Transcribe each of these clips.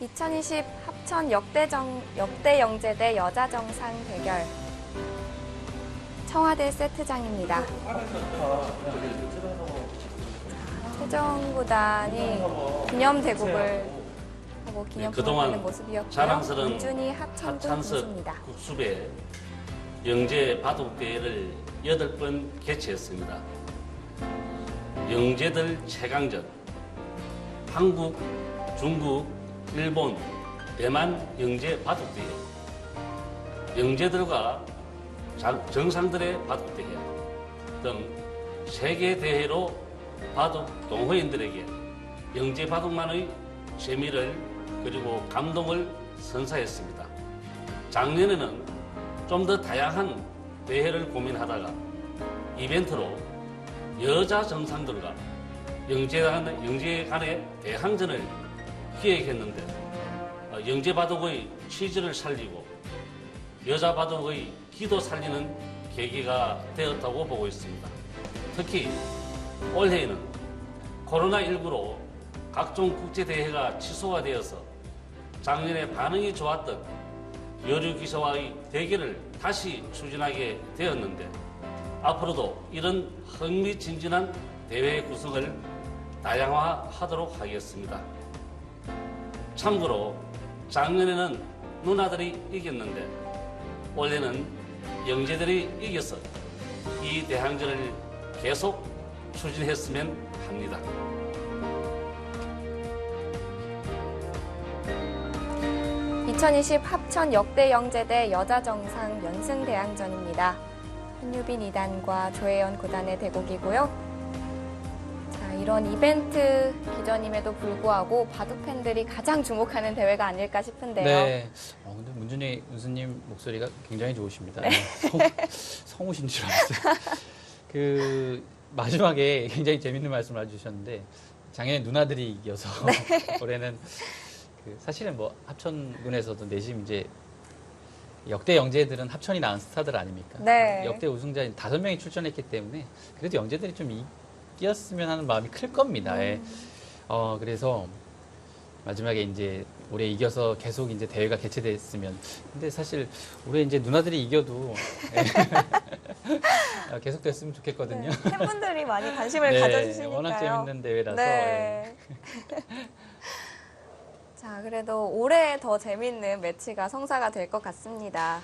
2020 합천 역대 영재대 여자정상 대결. 청와대 세트장입니다. 최정구단이 기념대국을 하고 기념품을 모습이었고요. 자랑스러운 민준이 합천군 군수입니다. 국수배 영재 바둑대회를 8번 개최했습니다. 영재들 최강전, 한국, 중국, 일본, 대만 영재 바둑대회, 영재들과 정상들의 바둑대회 등 세계 대회로 바둑 동호인들에게 영재 바둑만의 재미를 그리고 감동을 선사했습니다. 작년에는 좀 더 다양한 대회를 고민하다가 이벤트로 여자 정상들과 영재 간의 대항전을 기획했는데 영재 바둑의 취지를 살리고 여자 바둑의 기도 살리는 계기가 되었다고 보고 있습니다. 특히 올해에는 코로나19로 각종 국제대회가 취소가 되어서 작년에 반응이 좋았던 여류기사와의 대결을 다시 추진하게 되었는데 앞으로도 이런 흥미진진한 대회 구성을 다양화하도록 하겠습니다. 참고로 작년에는 누나들이 이겼는데 올해는 영재들이 이겨서 이 대항전을 계속 추진했으면 합니다. 2020 합천 역대 영재대 여자정상 연승대항전입니다. 현유빈 2단과 조혜연 9단의 대국이고요. 자, 이런 이벤트 기전임에도 불구하고 바둑 팬들이 가장 주목하는 대회가 아닐까 싶은데요. 네. 근데 문준희 군수님 목소리가 굉장히 좋으십니다. 네. 성우신 줄 알았어요. 마지막에 굉장히 재밌는 말씀을 해주셨는데 작년에 누나들이 이겨서 올해는 사실은 뭐 합천군에서도 내심 이제 역대 영재들은 합천이 낳은 스타들 아닙니까? 네. 역대 우승자 5명이 출전했기 때문에 그래도 영재들이 좀 이겼으면 하는 마음이 클 겁니다. 예. 그래서 마지막에 이제 올해 이겨서 계속 이제 대회가 개최됐으면. 근데 사실 올해 이제 누나들이 이겨도 계속 됐으면 좋겠거든요. 네, 팬분들이 많이 관심을 네, 가져주시니까요. 워낙 재밌는 대회라서. 네. 자, 그래도 올해 더 재밌는 매치가 성사가 될 것 같습니다.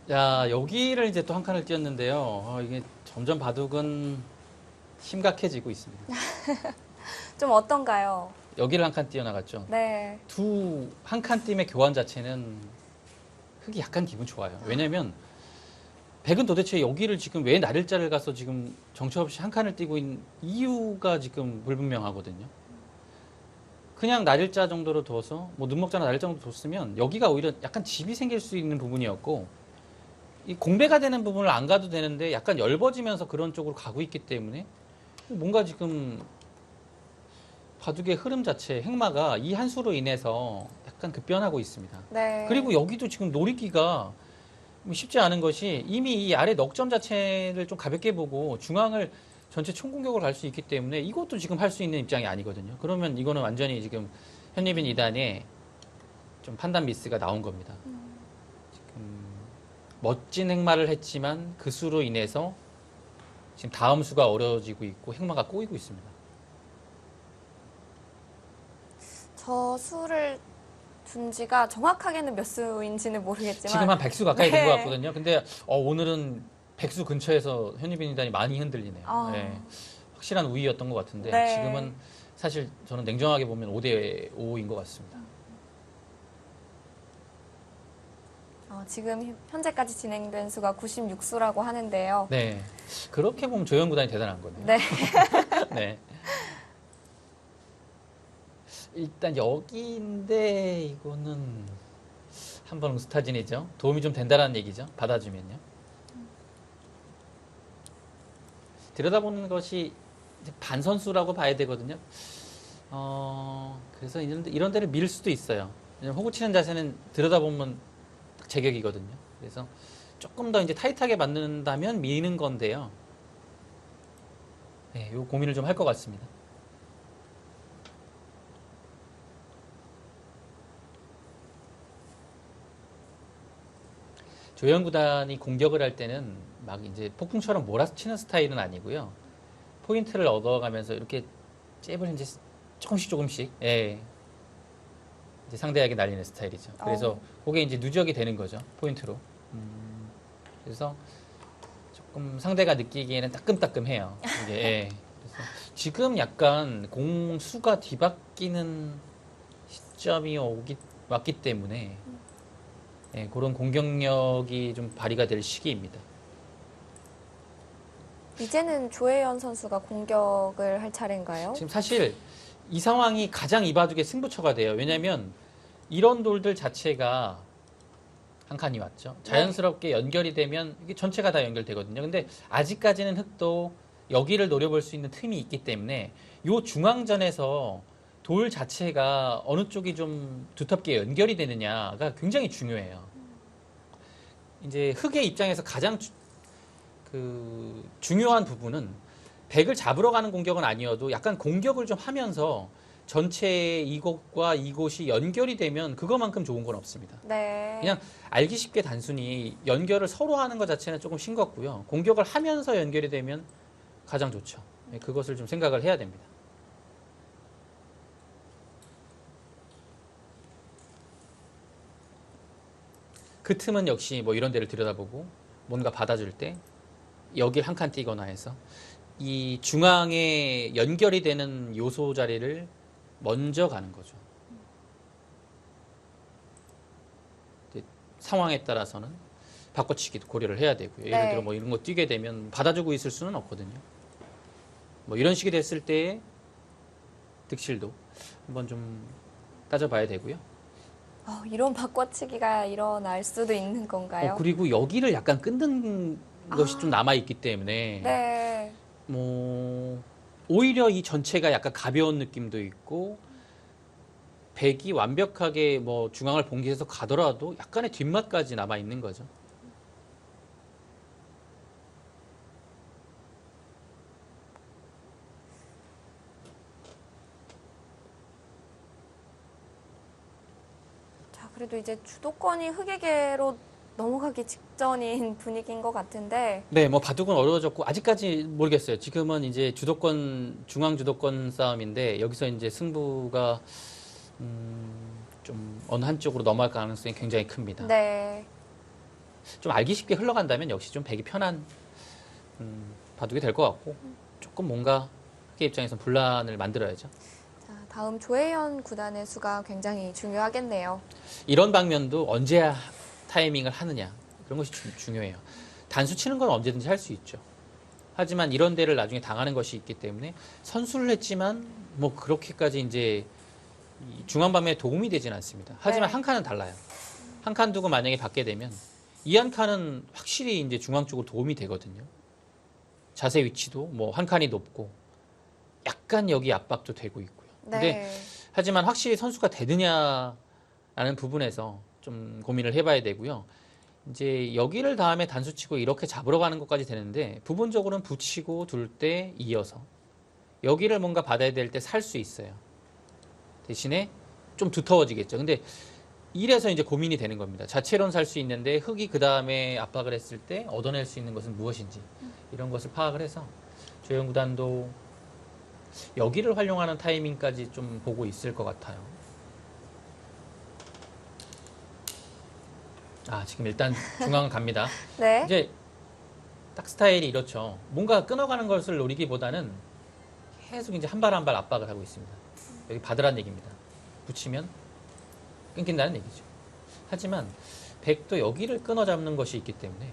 자, 여기를 이제 또 한 칸을 띄었는데요. 이게 점점 바둑은 심각해지고 있습니다. 좀 어떤가요? 여기를 한 칸 띄어나갔죠. 네. 한 칸 띄임의 교환 자체는 흙이 약간 기분 좋아요. 왜냐면 백은 도대체 여기를 지금 왜 날일자를 가서 지금 정처 없이 한 칸을 띄고 있는 이유가 지금 불분명하거든요. 그냥 날일자 정도로 둬서 뭐 눈목자나 날일자 정도 뒀으면 여기가 오히려 약간 집이 생길 수 있는 부분이었고 이 공배가 되는 부분을 안 가도 되는데 약간 엷어지면서 그런 쪽으로 가고 있기 때문에 뭔가 지금 바둑의 흐름 자체, 행마가 이 한 수로 인해서 약간 급변하고 있습니다. 네. 그리고 여기도 지금 노리기가 쉽지 않은 것이 이미 이 아래 넉점 자체를 좀 가볍게 보고 중앙을 전체 총공격을 갈 수 있기 때문에 이것도 지금 할 수 있는 입장이 아니거든요. 그러면 이거는 완전히 지금 현예빈 2단에 좀 판단 미스가 나온 겁니다. 지금 멋진 행마를 했지만 그 수로 인해서 지금 다음 수가 어려워지고 있고 행마가 꼬이고 있습니다. 저 수를 둔 지가 정확하게는 몇 수인지는 모르겠지만 지금 한 100수 가까이 된 네. 것 같거든요. 근데 오늘은 100수 근처에서 현유빈 2단이 많이 흔들리네요. 네. 확실한 우위였던 것 같은데 네. 지금은 사실 저는 냉정하게 보면 5대 5인 것 같습니다. 지금 현재까지 진행된 수가 96수라고 하는데요. 네. 그렇게 보면 조현 구단이 대단한 거네요. 네. 네. 일단 여기인데 이거는 한번 응스타진이죠. 도움이 좀 된다는 얘기죠. 받아주면요. 들여다보는 것이 반선수라고 봐야 되거든요. 그래서 이런 데를 밀 수도 있어요. 왜냐면 호구 치는 자세는 들여다보면 제격이거든요. 그래서 조금 더 이제 타이트하게 맞는다면 미는 건데요. 네, 요 고민을 좀 할 것 같습니다. 조현 구단이 공격을 할 때는 막 이제 폭풍처럼 몰아치는 스타일은 아니고요. 포인트를 얻어가면서 이렇게 잽을 이제 조금씩 예. 이제 상대에게 날리는 스타일이죠. 그래서 그게 이제 누적이 되는 거죠. 포인트로. 그래서 조금 상대가 느끼기에는 따끔따끔해요. 이게 예. 그래서 지금 약간 공수가 뒤바뀌는 시점이 왔기 때문에 예, 그런 공격력이 좀 발휘가 될 시기입니다. 이제는 조혜연 선수가 공격을 할 차례인가요? 지금 사실 이 상황이 가장 이바둑의 승부처가 돼요. 왜냐하면 이런 돌들 자체가 한 칸이 왔죠. 자연스럽게 연결이 되면 이게 전체가 다 연결되거든요. 근데 아직까지는 흙도 여기를 노려볼 수 있는 틈이 있기 때문에 이 중앙전에서 돌 자체가 어느 쪽이 좀 두텁게 연결이 되느냐가 굉장히 중요해요. 이제 흙의 입장에서 가장 중요한 부분은 백을 잡으러 가는 공격은 아니어도 약간 공격을 좀 하면서 전체 이곳과 이곳이 연결이 되면 그것만큼 좋은 건 없습니다. 네. 그냥 알기 쉽게 단순히 연결을 서로 하는 것 자체는 조금 싱겁고요. 공격을 하면서 연결이 되면 가장 좋죠. 그것을 좀 생각을 해야 됩니다. 그 틈은 역시 뭐 이런 데를 들여다보고 뭔가 받아줄 때 여길 한 칸 띄거나 해서 이 중앙에 연결이 되는 요소 자리를 먼저 가는 거죠. 상황에 따라서는 바꿔치기도 고려를 해야 되고요. 예를 들어 뭐 이런 거 뛰게 되면 받아주고 있을 수는 없거든요. 뭐 이런 식이 됐을 때의 득실도 한번 좀 따져봐야 되고요. 이런 바꿔치기가 일어날 수도 있는 건가요? 그리고 여기를 약간 끊는 것이 좀 남아있기 때문에 네. 뭐 오히려 이 전체가 약간 가벼운 느낌도 있고 백이 완벽하게 뭐 중앙을 봉기해서 가더라도 약간의 뒷맛까지 남아 있는 거죠. 자, 그래도 이제 주도권이 흑에게로 넘어가기 직전인 분위기인 것 같은데. 네, 뭐 바둑은 어려워졌고 아직까지 모르겠어요. 지금은 이제 중앙 주도권 싸움인데 여기서 이제 승부가 좀 어느 한쪽으로 넘어갈 가능성이 굉장히 큽니다. 네. 좀 알기 쉽게 흘러간다면 역시 좀 백이 편한 바둑이 될 것 같고 조금 뭔가 흑의 입장에서 분란을 만들어야죠. 자, 다음 조혜연 구단의 수가 굉장히 중요하겠네요. 이런 방면도 언제 타이밍을 하느냐 그런 것이 중요해요. 단수 치는 건 언제든지 할 수 있죠. 하지만 이런 데를 나중에 당하는 것이 있기 때문에 선수를 했지만 뭐 그렇게까지 이제 중앙 방면에 도움이 되진 않습니다. 하지만 한 칸은 달라요. 한 칸 두고 만약에 받게 되면 이 한 칸은 확실히 이제 중앙 쪽으로 도움이 되거든요. 자세 위치도 뭐 한 칸이 높고 약간 여기 압박도 되고 있고요. 근데 하지만 확실히 선수가 되느냐라는 부분에서 좀 고민을 해봐야 되고요. 이제 여기를 다음에 단수 치고 이렇게 잡으러 가는 것까지 되는데 부분적으로는 붙이고 둘 때 이어서 여기를 뭔가 받아야 될 때 살 수 있어요. 대신에 좀 두터워지겠죠. 근데 이래서 이제 고민이 되는 겁니다. 자체로는 살 수 있는데 흑이 그 다음에 압박을 했을 때 얻어낼 수 있는 것은 무엇인지 이런 것을 파악을 해서 조현 구단도 여기를 활용하는 타이밍까지 좀 보고 있을 것 같아요. 지금 일단 중앙 갑니다. 네. 이제 딱 스타일이 이렇죠. 뭔가 끊어가는 것을 노리기보다는 계속 이제 한 발 한 발 압박을 하고 있습니다. 여기 받으라는 얘기입니다. 붙이면 끊긴다는 얘기죠. 하지만 백도 여기를 끊어 잡는 것이 있기 때문에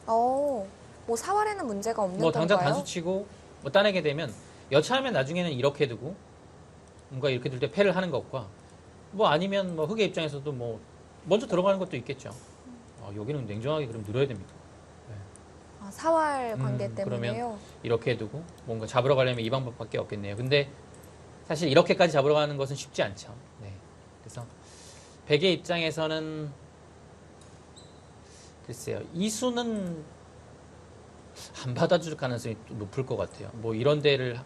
뭐 사활에는 문제가 없는 뭐 당장 건가요? 단수 치고 뭐 따내게 되면 여차하면 나중에는 이렇게 두고 뭔가 이렇게 둘 때 패를 하는 것과 뭐 아니면 뭐 흑의 입장에서도 뭐 먼저 들어가는 것도 있겠죠. 여기는 냉정하게 그럼 늘어야 됩니다. 사활 관계 때문에요. 그러면 이렇게 두고 뭔가 잡으러 가려면 이 방법밖에 없겠네요. 근데 사실 이렇게까지 잡으러 가는 것은 쉽지 않죠. 네. 그래서 백의 입장에서는 글쎄요. 이 수는 안 받아줄 가능성이 높을 것 같아요. 뭐 이런 데를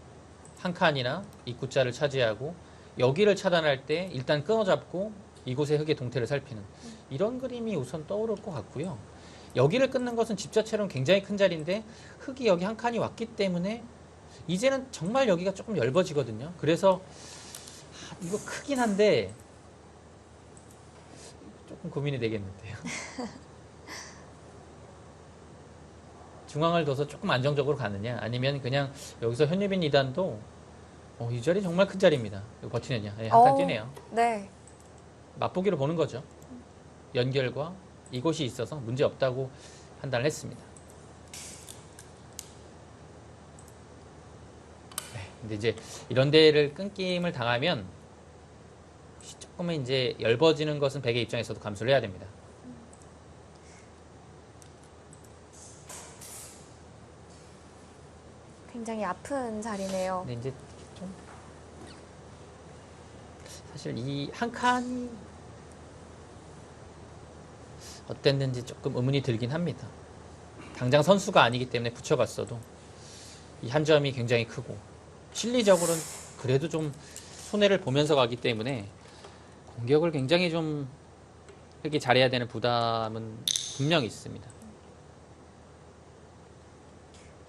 한 칸이나 입구자를 차지하고 여기를 차단할 때 일단 끊어잡고 이곳의 흙의 동태를 살피는 이런 그림이 우선 떠오를 것 같고요. 여기를 끊는 것은 집 자체로는 굉장히 큰 자리인데 흙이 여기 한 칸이 왔기 때문에 이제는 정말 여기가 조금 얇아지거든요. 그래서 이거 크긴 한데 조금 고민이 되겠는데요. 중앙을 둬서 조금 안정적으로 가느냐 아니면 그냥 여기서 현유빈 2단도 이 자리 정말 큰 자리입니다. 이거 버티느냐. 한 칸 뛰네요. 네. 맛보기로 보는 거죠. 연결과 이곳이 있어서 문제 없다고 판단을 했습니다. 네, 근데 이제 이런 데를 끊김을 당하면 조금은 이제 얇아지는 것은 백의 입장에서도 감수를 해야 됩니다. 굉장히 아픈 자리네요. 근데 이제 좀 사실 이 한 칸이 어땠는지 조금 의문이 들긴 합니다. 당장 선수가 아니기 때문에 붙여갔어도 이 한 점이 굉장히 크고 실리적으로는 그래도 좀 손해를 보면서 가기 때문에 공격을 굉장히 좀 이렇게 잘해야 되는 부담은 분명히 있습니다.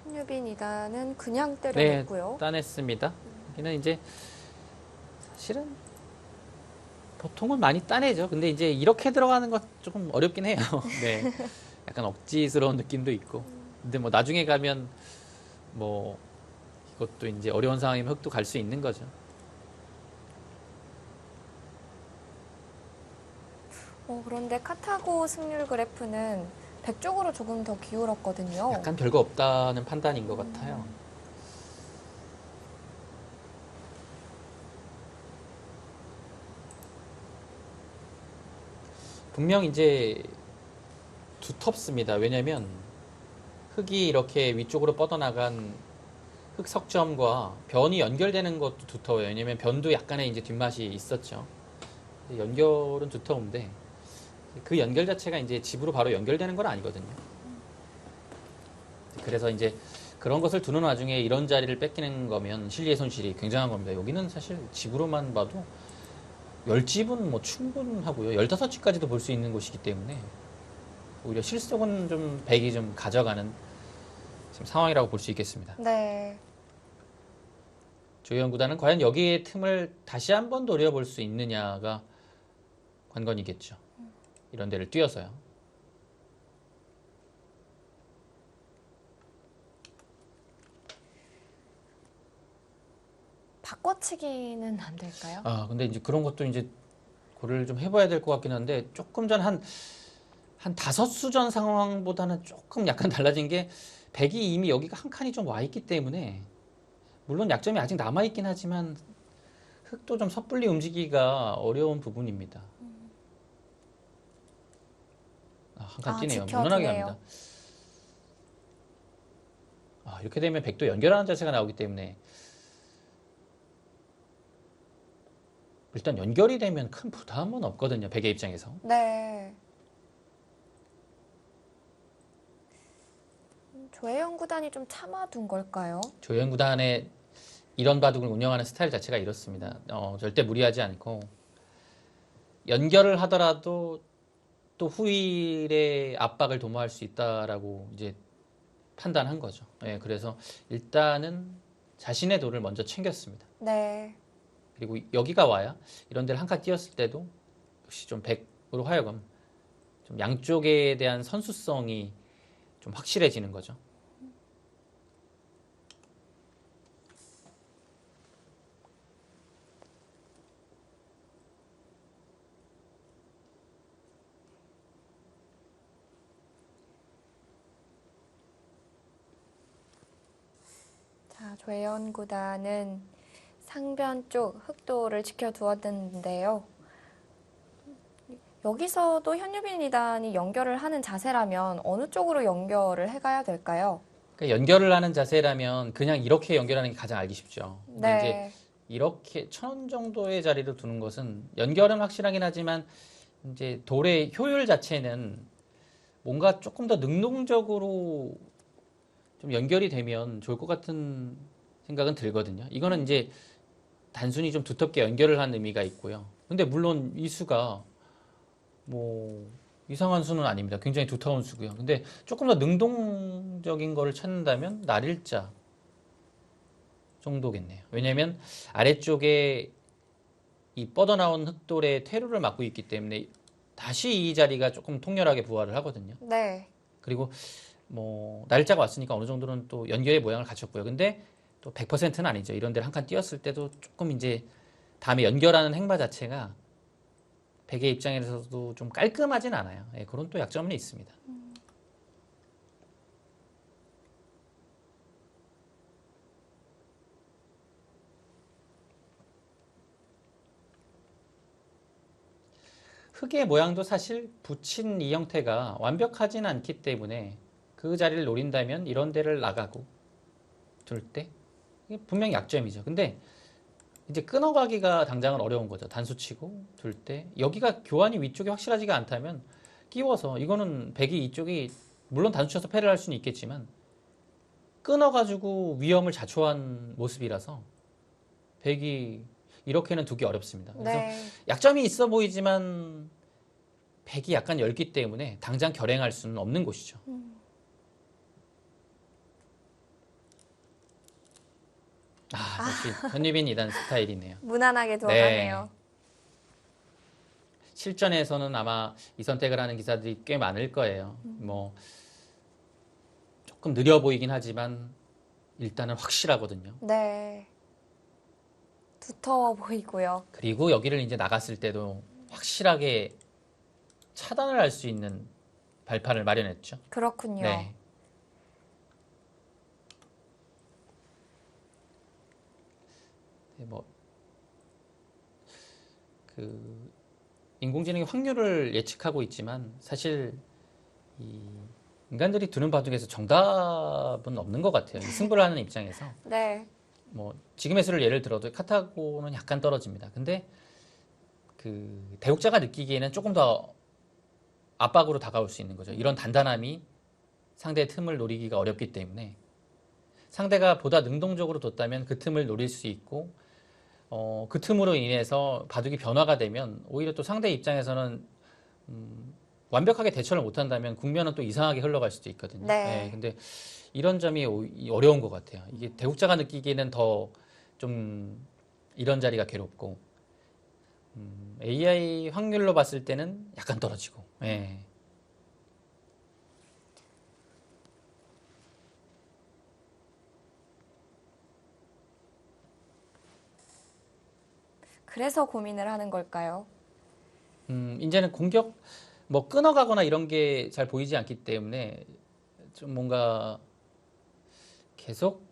현유빈 2단은 그냥 네, 때려냈고요. 따냈습니다. 여기는 이제 사실은 보통은 많이 따내죠. 근데 이제 이렇게 들어가는 것 조금 어렵긴 해요. 네. 약간 억지스러운 느낌도 있고. 근데 뭐 나중에 가면 뭐 이것도 이제 어려운 상황이면 흙도 갈 수 있는 거죠. 그런데 카타고 승률 그래프는 100쪽으로 조금 더 기울었거든요. 약간 별거 없다는 판단인 것 같아요. 분명 이제 두텁습니다. 왜냐면 흙이 이렇게 위쪽으로 뻗어나간 흙 석점과 변이 연결되는 것도 두터워요. 왜냐면 변도 약간의 이제 뒷맛이 있었죠. 연결은 두터운데 그 연결 자체가 이제 집으로 바로 연결되는 건 아니거든요. 그래서 이제 그런 것을 두는 와중에 이런 자리를 뺏기는 거면 실리의 손실이 굉장한 겁니다. 여기는 사실 집으로만 봐도 10집은 뭐 충분하고요. 15집까지도 볼 수 있는 곳이기 때문에 오히려 실속은 좀 백이 좀 가져가는 지금 상황이라고 볼 수 있겠습니다. 네. 조희연 구단은 과연 여기의 틈을 다시 한번 노려볼 수 있느냐가 관건이겠죠. 이런 데를 뛰어서요. 바꿔치기는 안 될까요? 근데 이제 그런 것도 이제 고려를 좀 해봐야 될 것 같긴 한데 조금 전 한 5수전 상황보다는 조금 약간 달라진 게 백이 이미 여기가 한 칸이 좀 와 있기 때문에 물론 약점이 아직 남아있긴 하지만 흙도 좀 섣불리 움직이기가 어려운 부분입니다. 한 칸 뛰네요. 무난하게 지켜두네요. 갑니다. 이렇게 되면 백도 연결하는 자세가 나오기 때문에 일단 연결이 되면 큰 부담은 없거든요. 백의 입장에서. 네. 조혜영 구단이 좀 참아둔 걸까요? 조현 구단의 이런 바둑을 운영하는 스타일 자체가 이렇습니다. 절대 무리하지 않고 연결을 하더라도 또 후일의 압박을 도모할 수 있다라고 이제 판단한 거죠. 예, 그래서 일단은 자신의 돌을 먼저 챙겼습니다. 네. 그리고 여기가 와야 이런 데를 한 칸 띄었을 때도 역시 좀 백으로 하여금 좀 양쪽에 대한 선수성이 좀 확실해지는 거죠. 자, 조혜연 구단은 상변 쪽 흑도를 지켜두었는데요. 여기서도 현유빈 2단이 연결을 하는 자세라면 어느 쪽으로 연결을 해가야 될까요? 그러니까 연결을 하는 자세라면 그냥 이렇게 연결하는 게 가장 알기 쉽죠. 근데 이제 네. 이렇게 1000원 정도의 자리를 두는 것은 연결은 확실하긴 하지만 이제 돌의 효율 자체는 뭔가 조금 더 능동적으로 좀 연결이 되면 좋을 것 같은 생각은 들거든요. 이거는 이제 단순히 좀 두텁게 연결을 한 의미가 있고요. 근데 물론 이 수가 뭐 이상한 수는 아닙니다. 굉장히 두터운 수고요. 근데 조금 더 능동적인 거를 찾는다면 날일자 정도겠네요. 왜냐하면 아래쪽에 이 뻗어나온 흑돌의 퇴로를 막고 있기 때문에 다시 이 자리가 조금 통렬하게 부활을 하거든요. 네. 그리고 뭐 날짜가 왔으니까 어느 정도는 또 연결의 모양을 갖췄고요. 근데 또 100%는 아니죠. 이런 데를 한 칸 띄었을 때도 조금 이제 다음에 연결하는 행마 자체가 백의 입장에서도 좀 깔끔하진 않아요. 예, 그런 또 약점은 있습니다. 흙의 모양도 사실 붙인 이 형태가 완벽하진 않기 때문에 그 자리를 노린다면 이런 데를 나가고 둘 때 분명히 약점이죠. 근데 이제 끊어가기가 당장은 어려운 거죠. 단수치고 둘 때 여기가 교환이 위쪽이 확실하지가 않다면 끼워서 이거는 백이 이쪽이 물론 단수쳐서 패를 할 수는 있겠지만 끊어가지고 위험을 자초한 모습이라서 백이 이렇게는 두기 어렵습니다. 그래서 네. 약점이 있어 보이지만 백이 약간 넓기 때문에 당장 결행할 수는 없는 곳이죠. 역시 현유빈 2단 스타일이네요. 무난하게 들어가네요. 실전에서는 아마 이 선택을 하는 기사들이 꽤 많을 거예요. 뭐 조금 느려 보이긴 하지만 일단은 확실하거든요. 네. 두터워 보이고요. 그리고 여기를 이제 나갔을 때도 확실하게 차단을 할 수 있는 발판을 마련했죠. 그렇군요. 네. 뭐 그 인공지능이 확률을 예측하고 있지만 사실 이 인간들이 두는 바둑에서 정답은 없는 것 같아요. 이 승부를 하는 입장에서 네. 뭐 지금의 수를 예를 들어도 카타고는 약간 떨어집니다. 근데 그 대국자가 느끼기에는 조금 더 압박으로 다가올 수 있는 거죠. 이런 단단함이 상대의 틈을 노리기가 어렵기 때문에 상대가 보다 능동적으로 뒀다면 그 틈을 노릴 수 있고 그 틈으로 인해서 바둑이 변화가 되면 오히려 또 상대 입장에서는 완벽하게 대처를 못한다면 국면은 또 이상하게 흘러갈 수도 있거든요. 네. 근데 이런 점이 어려운 것 같아요. 이게 대국자가 느끼기에는 더 좀 이런 자리가 괴롭고 AI 확률로 봤을 때는 약간 떨어지고. 예. 그래서 고민을 하는 걸까요? 이제는 공격 뭐 끊어가거나 이런 게 잘 보이지 않기 때문에 좀 뭔가 계속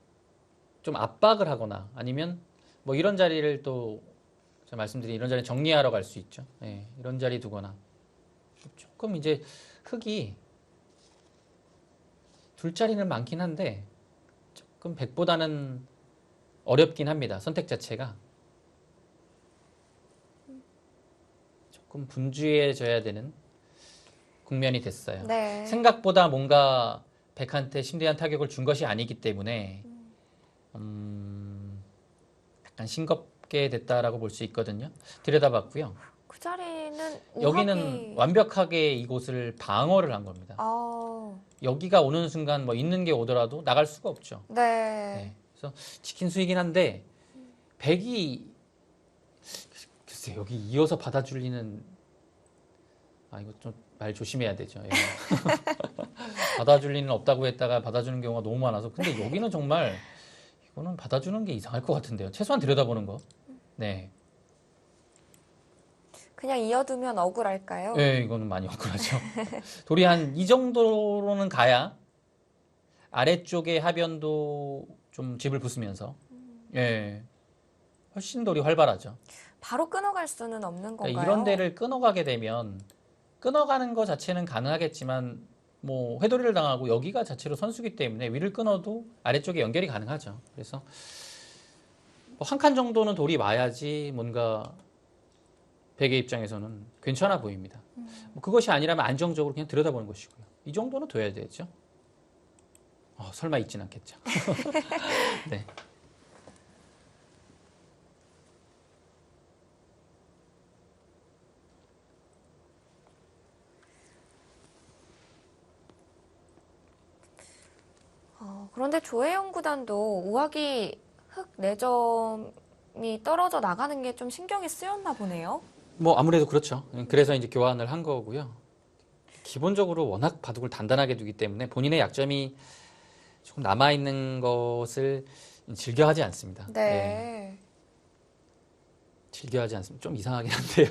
좀 압박을 하거나 아니면 뭐 이런 자리를 또 제가 말씀드린 이런 자리 정리하러 갈 수 있죠. 예, 이런 자리 두거나 조금 이제 흙이 둘 자리는 많긴 한데 조금 100보다는 어렵긴 합니다. 선택 자체가 조금 분주해져야 되는 국면이 됐어요. 네. 생각보다 뭔가 백한테 심대한 타격을 준 것이 아니기 때문에 약간 싱겁게 됐다라고 볼 수 있거든요. 들여다봤고요. 그 자리는 여기는 완벽하게 이곳을 방어를 한 겁니다. 여기가 오는 순간 뭐 있는 게 오더라도 나갈 수가 없죠. 네. 네. 그래서 치킨 수이긴 한데 백이 글쎄 여기 이어서 받아줄 리는 이거 좀 말 조심해야 되죠. 예. 받아줄 리는 없다고 했다가 받아주는 경우가 너무 많아서 근데 여기는 정말 이거는 받아주는 게 이상할 것 같은데요. 최소한 들여다보는 거. 네. 그냥 이어두면 억울할까요? 네, 이거는 많이 억울하죠. 돌이 한 이 정도로는 가야 아래쪽에 하변도 좀 집을 부수면서 예, 훨씬 돌이 활발하죠. 바로 끊어갈 수는 없는 건가요? 그러니까 이런 데를 끊어가게 되면 끊어가는 거 자체는 가능하겠지만 뭐 회돌이를 당하고 여기가 자체로 선수기 때문에 위를 끊어도 아래쪽에 연결이 가능하죠. 그래서 뭐 한 칸 정도는 돌이 와야지 뭔가 백의 입장에서는 괜찮아 보입니다. 뭐 그것이 아니라면 안정적으로 그냥 들여다보는 것이고요. 이 정도는 둬야 되죠. 설마 있진 않겠죠. 네. 그런데 조혜영 구단도 우하기 흑 4점이 떨어져 나가는 게 좀 신경이 쓰였나 보네요. 뭐 아무래도 그렇죠. 그래서 이제 교환을 한 거고요. 기본적으로 워낙 바둑을 단단하게 두기 때문에 본인의 약점이 조금 남아 있는 것을 즐겨하지 않습니다. 예, 네. 즐겨하지 않습니다. 좀 이상하긴 한데요.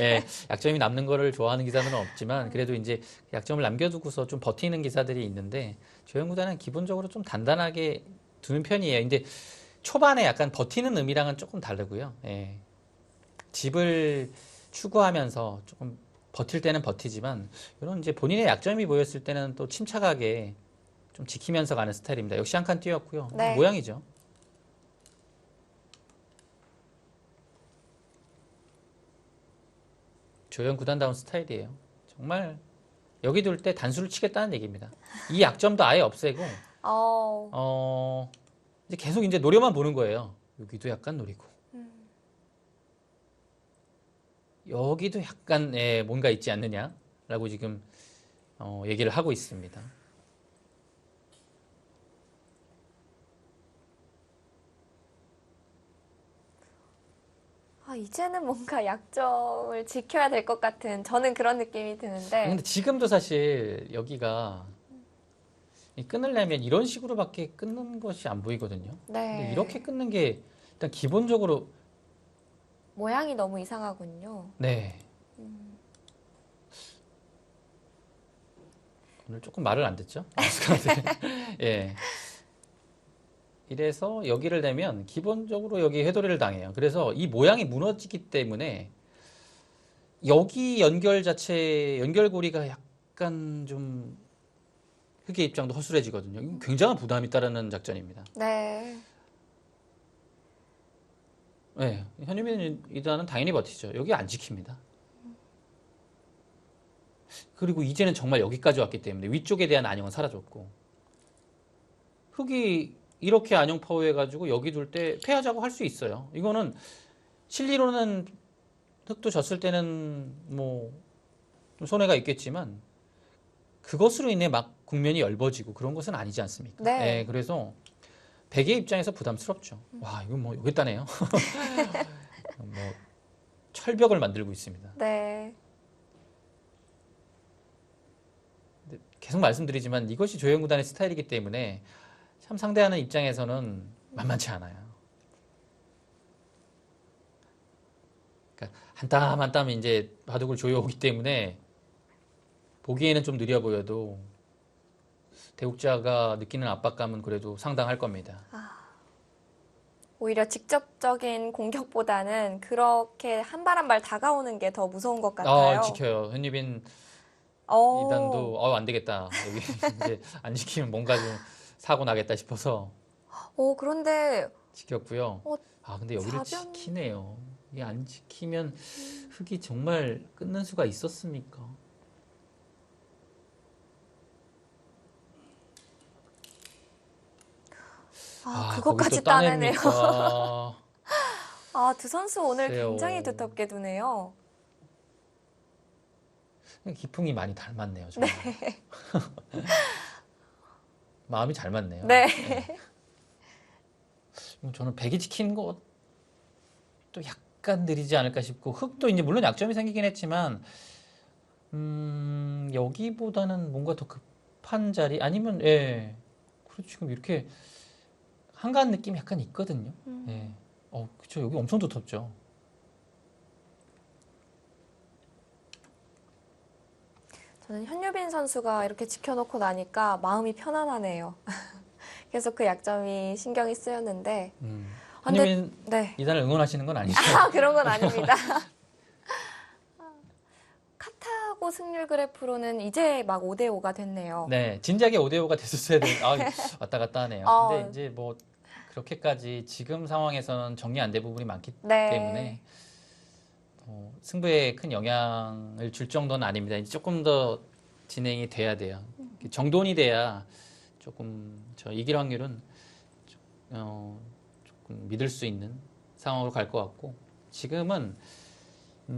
예, 약점이 남는 거를 좋아하는 기사는 없지만 그래도 이제 약점을 남겨두고서 좀 버티는 기사들이 있는데 조현 구단은 기본적으로 좀 단단하게 두는 편이에요. 이제 초반에 약간 버티는 의미랑은 조금 다르고요. 예, 집을 추구하면서 조금 버틸 때는 버티지만 이런 이제 본인의 약점이 보였을 때는 또 침착하게 좀 지키면서 가는 스타일입니다. 역시 한 칸 뛰었고요. 네. 모양이죠. 조현 구단다운 스타일이에요. 정말 여기 둘 때 단수를 치겠다는 얘기입니다. 이 약점도 아예 없애고 이제 계속 이제 노려만 보는 거예요. 여기도 약간 노리고 여기도 약간 뭔가 있지 않느냐라고 지금 얘기를 하고 있습니다. 이제는 뭔가 약점을 지켜야 될 것 같은 저는 그런 느낌이 드는데 근데 지금도 사실 여기가 끊으려면 이런 식으로밖에 끊는 것이 안 보이거든요. 근데 네. 이렇게 끊는 게 일단 기본적으로 모양이 너무 이상하군요. 네. 오늘 조금 말을 안 듣죠? 예. 이래서 여기를 내면 기본적으로 여기 회도리를 당해요. 그래서 이 모양이 무너지기 때문에 여기 연결고리가 약간 좀 흑의 입장도 허술해지거든요. 이건 굉장한 부담이 따르는 작전입니다. 네. 네, 현유민 이단은 당연히 버티죠. 여기 안 지킵니다. 그리고 이제는 정말 여기까지 왔기 때문에 위쪽에 대한 안영은 사라졌고 흑이 이렇게 안영 파워해가지고 여기 둘 때 패하자고 할 수 있어요. 이거는 실리로는 흑도 졌을 때는 뭐 좀 손해가 있겠지만 그것으로 인해 막 국면이 엷어지고 그런 것은 아니지 않습니까? 네. 그래서 백의 입장에서 부담스럽죠. 와, 이거 뭐 여기 있다네요. 뭐 철벽을 만들고 있습니다. 네. 계속 말씀드리지만 이것이 조현 구단의 스타일이기 때문에 참 상대하는 입장에서는 만만치 않아요. 그러니까 한 땀 한 땀 이제 바둑을 조여오기 때문에 보기에는 좀 느려 보여도 대국자가 느끼는 압박감은 그래도 상당할 겁니다. 오히려 직접적인 공격보다는 그렇게 한 발 한 발 다가오는 게 더 무서운 것 같아요. 지켜요. 현유빈 어, 이단도 안 되겠다. 여기 이제 안 지키면 뭔가 좀 사고 나겠다 싶어서 그런데 지켰고요. 근데 여기를 좌변- 지키네요. 이게 안 지키면 흑이 정말 끊는 수가 있었습니까? 그것까지 거기 또 따내네요. 따냅니까? 두 선수 오늘 글쎄요. 굉장히 두텁게 두네요. 기풍이 많이 닮았네요. 정말. 마음이 잘 맞네요. 네. 저는 백이 지킨 것도 약간 느리지 않을까 싶고 흑도 이제 물론 약점이 생기긴 했지만 여기보다는 뭔가 더 급한 자리 아니면 그렇죠. 지금 이렇게 한가한 느낌이 약간 있거든요. 그쵸. 여기 엄청 두텁죠. 저는 현유빈 선수가 이렇게 지켜놓고 나니까 마음이 편안하네요. 계속 그 약점이 신경이 쓰였는데. 근데- 현유민 네. 이단을 응원하시는 건 아니죠? 그런 건 아닙니다. 카타고 승률 그래프로는 이제 막 5대5가 됐네요. 네, 진작에 5대5가 됐었어야 되는데 왔다 갔다 하네요. 근데 이제 뭐 그렇게까지 지금 상황에서는 정리 안 된 부분이 많기 네. 때문에 승부에 큰 영향을 줄 정도는 아닙니다. 이제 조금 더 진행이 돼야 돼요. 정돈이 돼야 조금 이길 확률은 조금 믿을 수 있는 상황으로 갈 것 같고 지금은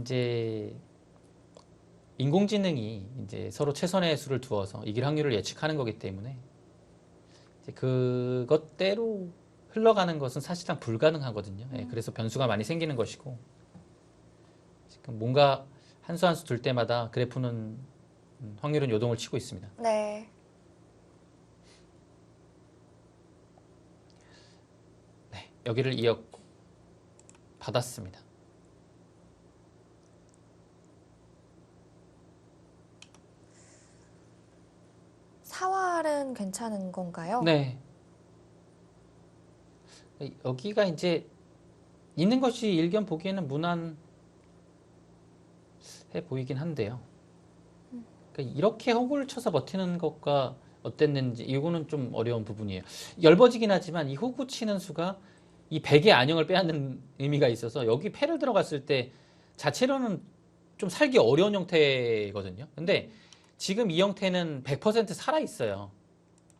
이제 인공지능이 이제 서로 최선의 수를 두어서 이길 확률을 예측하는 거기 때문에 이제 그것대로 흘러가는 것은 사실상 불가능하거든요. 예, 그래서 변수가 많이 생기는 것이고 지금 뭔가 한 수 한 수 둘 때마다 그래프는 확률은 요동을 치고 있습니다. 네. 네, 여기를 이었고 받았습니다. 사활은 괜찮은 건가요? 네. 여기가 이제 있는 것이 일견 보기에는 무난해 보이긴 한데요. 그러니까 이렇게 호구를 쳐서 버티는 것과 어땠는지 이거는 좀 어려운 부분이에요. 열버지긴 하지만 이 호구 치는 수가 이 100의 안형을 빼앗는 의미가 있어서 여기 패를 들어갔을 때 자체로는 좀 살기 어려운 형태거든요. 근데 지금 이 형태는 100% 살아있어요.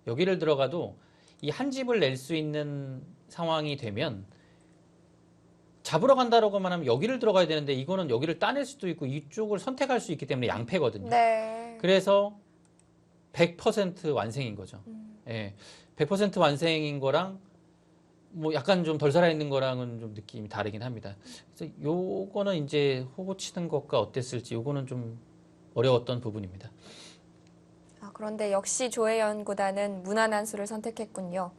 여기를 들어가도 이 한 집을 낼 수 있는 상황이 되면 잡으러 간다라고만 하면 여기를 들어가야 되는데 이거는 여기를 따낼 수도 있고 이쪽을 선택할 수 있기 때문에 양패거든요. 네. 그래서 100% 완생인 거죠. 예. 100% 완생인 거랑 뭐 약간 좀 덜 살아있는 거랑은 좀 느낌이 다르긴 합니다. 그래서 요거는 이제 호구 치는 것과 어땠을지 요거는 좀 어려웠던 부분입니다. 아, 그런데 역시 조혜연 구단은 무난한 수를 선택했군요.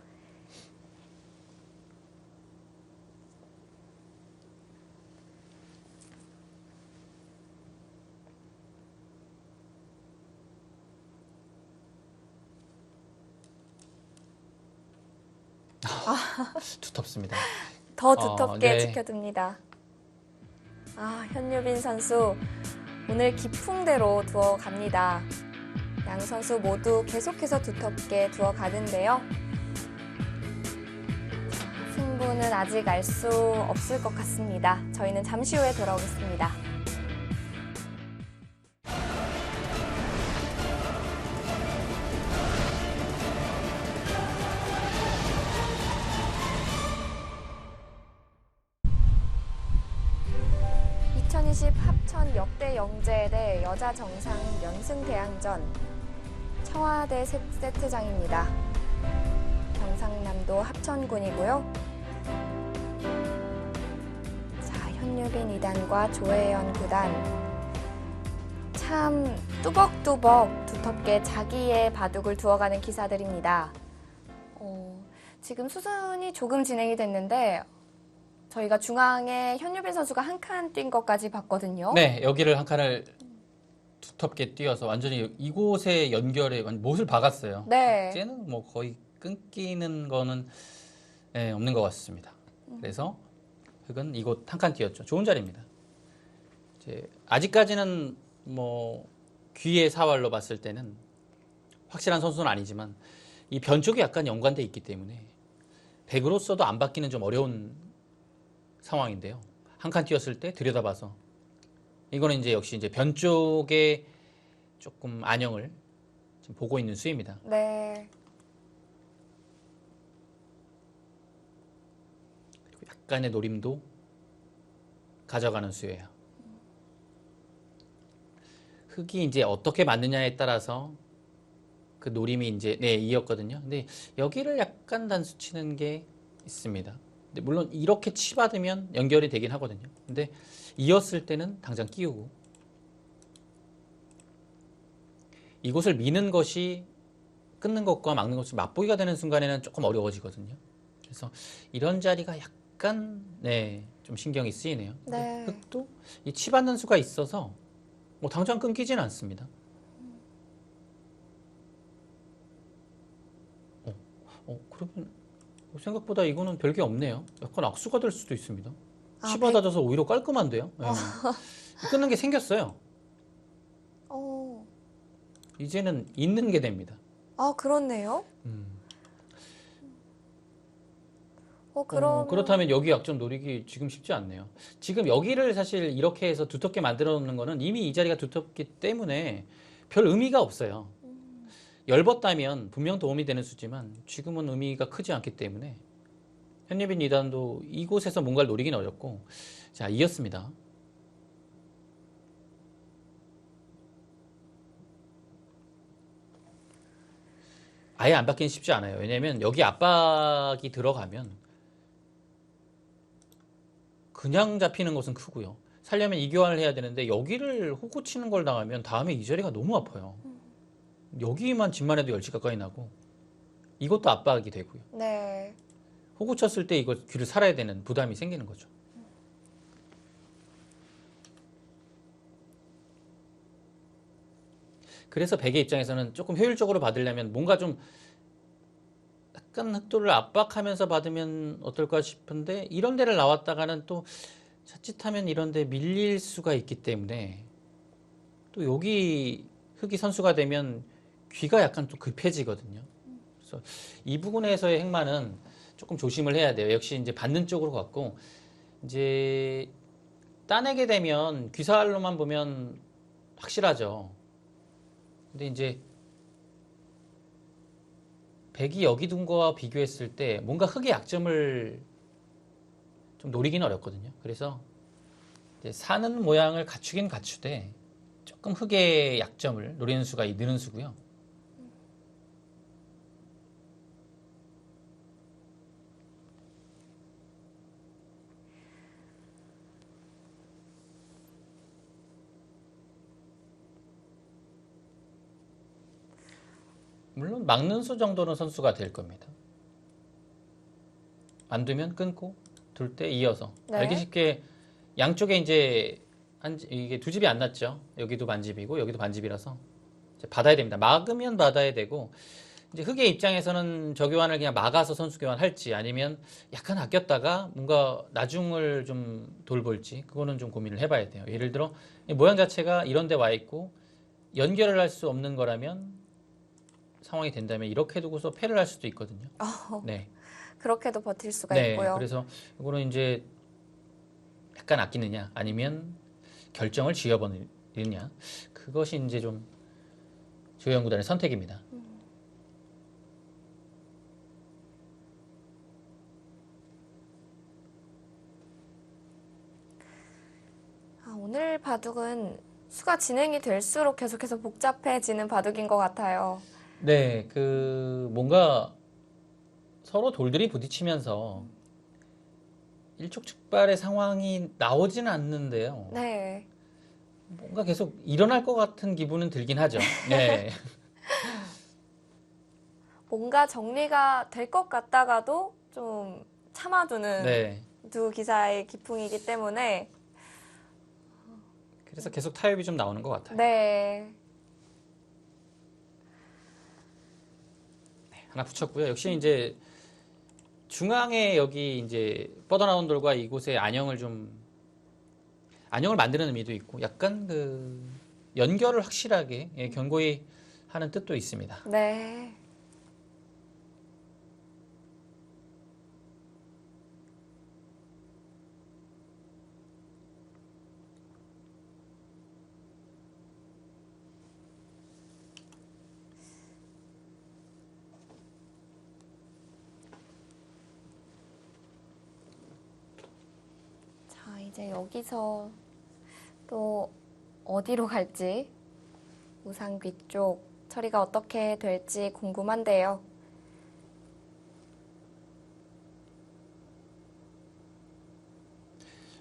두텁습니다. 더 두텁게 네. 지켜둡니다. 아, 현유빈 선수 오늘 기풍대로 두어 갑니다. 양 선수 모두 계속해서 두텁게 두어 가는데요. 승부는 아직 알 수 없을 것 같습니다. 저희는 잠시 후에 돌아오겠습니다. (2020) 합천 역대 영재대 여자 정상 연승 대항전 청와대 세트장입니다. 경상남도 합천군이고요. 자, 현유빈 2단과 조혜연 9단 참 뚜벅뚜벅 두텁게 자기의 바둑을 두어가는 기사들입니다. 지금 수순이 조금 진행이 됐는데 저희가 중앙에 현유빈 선수가 한 칸 뛴 것까지 봤거든요. 네, 여기를 한 칸을 두텁게 띄어서 완전히 이곳에 연결해 못을 박았어요. 네. 이제는 뭐 거의 끊기는 거는 없는 것 같습니다. 그래서 흑은 이곳 한 칸 띄었죠. 좋은 자리입니다. 이제 아직까지는 뭐 귀의 사활로 봤을 때는 확실한 선수는 아니지만 이 변 쪽이 약간 연관돼 있기 때문에 100으로서도 안 받기는 좀 어려운 상황인데요. 한 칸 띄었을 때 들여다봐서 이거는 이제 역시 이제 변 쪽에 조금 안형을 지금 보고 있는 수입니다. 네. 그리고 약간의 노림도 가져가는 수예요. 흑이 이제 어떻게 맞느냐에 따라서 그 노림이 이제 이었거든요. 근데 여기를 약간 단수 치는 게 있습니다. 근데 물론 이렇게 치받으면 연결이 되긴 하거든요. 근데 이었을 때는 당장 끼우고 이곳을 미는 것이 끊는 것과 막는 것이 맞보기가 되는 순간에는 조금 어려워지거든요. 그래서 이런 자리가 약간 좀 신경이 쓰이네요. 네. 흑도 이 치받는 수가 있어서 뭐 당장 끊기지는 않습니다. 그러면 생각보다 이거는 별게 없네요. 약간 악수가 될 수도 있습니다. 치받아져서 오히려 깔끔한데요. 네. 끊는 게 생겼어요. 이제는 있는 게 됩니다. 아, 그렇네요. 그럼 그렇다면 여기 약점 노리기 지금 쉽지 않네요. 지금 여기를 사실 이렇게 해서 두텁게 만들어 놓는 거는 이미 이 자리가 두텁기 때문에 별 의미가 없어요. 열었다면 분명 도움이 되는 수지만 지금은 의미가 크지 않기 때문에 현예빈 2단도 이곳에서 뭔가를 노리긴 어렵고 자, 이었습니다. 아예 안 받기는 쉽지 않아요. 왜냐면 여기 압박이 들어가면 그냥 잡히는 것은 크고요. 살려면 이교환을 해야 되는데 여기를 호구 치는 걸 당하면 다음에 이 자리가 너무 아파요. 여기만 집만 해도 10시 가까이 나고 이것도 압박이 되고요. 네. 호구 쳤을 때 이거 귀를 살아야 되는 부담이 생기는 거죠. 그래서 백의 입장에서는 조금 효율적으로 받으려면 뭔가 좀 약간 흑도를 압박하면서 받으면 어떨까 싶은데 이런 데를 나왔다가는 또 자칫하면 이런 데 밀릴 수가 있기 때문에 또 여기 흑이 선수가 되면 귀가 약간 좀 급해지거든요. 그래서 이 부분에서의 행마는 조금 조심을 해야 돼요. 역시 이제 받는 쪽으로 갔고 이제 따내게 되면 귀살로만 보면 확실하죠. 근데 이제 백이 여기 둔 거와 비교했을 때 뭔가 흑의 약점을 좀 노리기는 어렵거든요. 그래서 이제 사는 모양을 갖추긴 갖추되 조금 흑의 약점을 노리는 수가 느는 수고요. 물론 막는 수 정도는 선수가 될 겁니다. 안 두면 끊고 둘 때 이어서 네. 알기 쉽게 양쪽에 이제 이게 두 집이 안 났죠. 여기도 반집이고 여기도 반집이라서 이제 받아야 됩니다. 막으면 받아야 되고 이제 흑의 입장에서는 저 교환을 그냥 막아서 선수 교환할지 아니면 약간 아꼈다가 뭔가 나중을 좀 돌볼지 그거는 좀 고민을 해봐야 돼요. 예를 들어 모양 자체가 이런 데 와 있고 연결을 할 수 없는 거라면 상황이 된다면 이렇게 두고서 패를 할 수도 있거든요. 네. 그렇게도 버틸 수가 네. 있고요. 그래서 이거는 이제 약간 아끼느냐 아니면 결정을 지어버리느냐 그것이 이제 좀 조영 구단의 선택입니다. 오늘 바둑은 수가 진행이 될수록 계속해서 복잡해지는 바둑인 것 같아요. 네, 뭔가 서로 돌들이 부딪히면서 일촉즉발의 상황이 나오지는 않는데요. 네. 뭔가 계속 일어날 것 같은 기분은 들긴 하죠. 네. 뭔가 정리가 될 것 같다가도 좀 참아두는 네. 두 기사의 기풍이기 때문에 그래서 계속 타협이 좀 나오는 것 같아요. 네. 하나 붙였고요. 역시 이제 중앙에 여기 이제 뻗어나온 돌과 이곳에 안형을 만드는 의미도 있고 약간 연결을 확실하게 견고히 하는 뜻도 있습니다. 네. 자, 이제 여기서 또 어디로 갈지 우상귀 쪽 처리가 어떻게 될지 궁금한데요.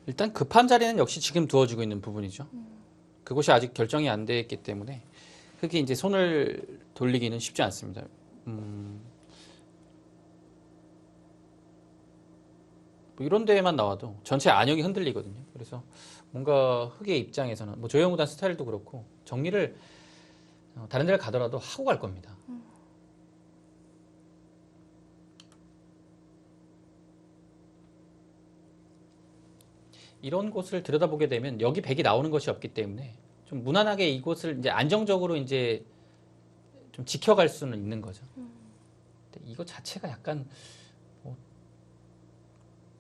일단 급한 자리는 역시 지금 두어지고 있는 부분이죠. 그것이 아직 결정이 안 됐기 때문에 흑이 이제 손을 돌리기는 쉽지 않습니다. 뭐 이런 데에만 나와도 전체 안형이 흔들리거든요. 그래서 뭔가 흑의 입장에서는 뭐 조영우 단 스타일도 그렇고 정리를 다른 데를 가더라도 하고 갈 겁니다. 이런 곳을 들여다보게 되면 여기 백이 나오는 것이 없기 때문에 좀 무난하게 이곳을 이제 안정적으로 이제 좀 지켜갈 수는 있는 거죠. 근데 이거 자체가 약간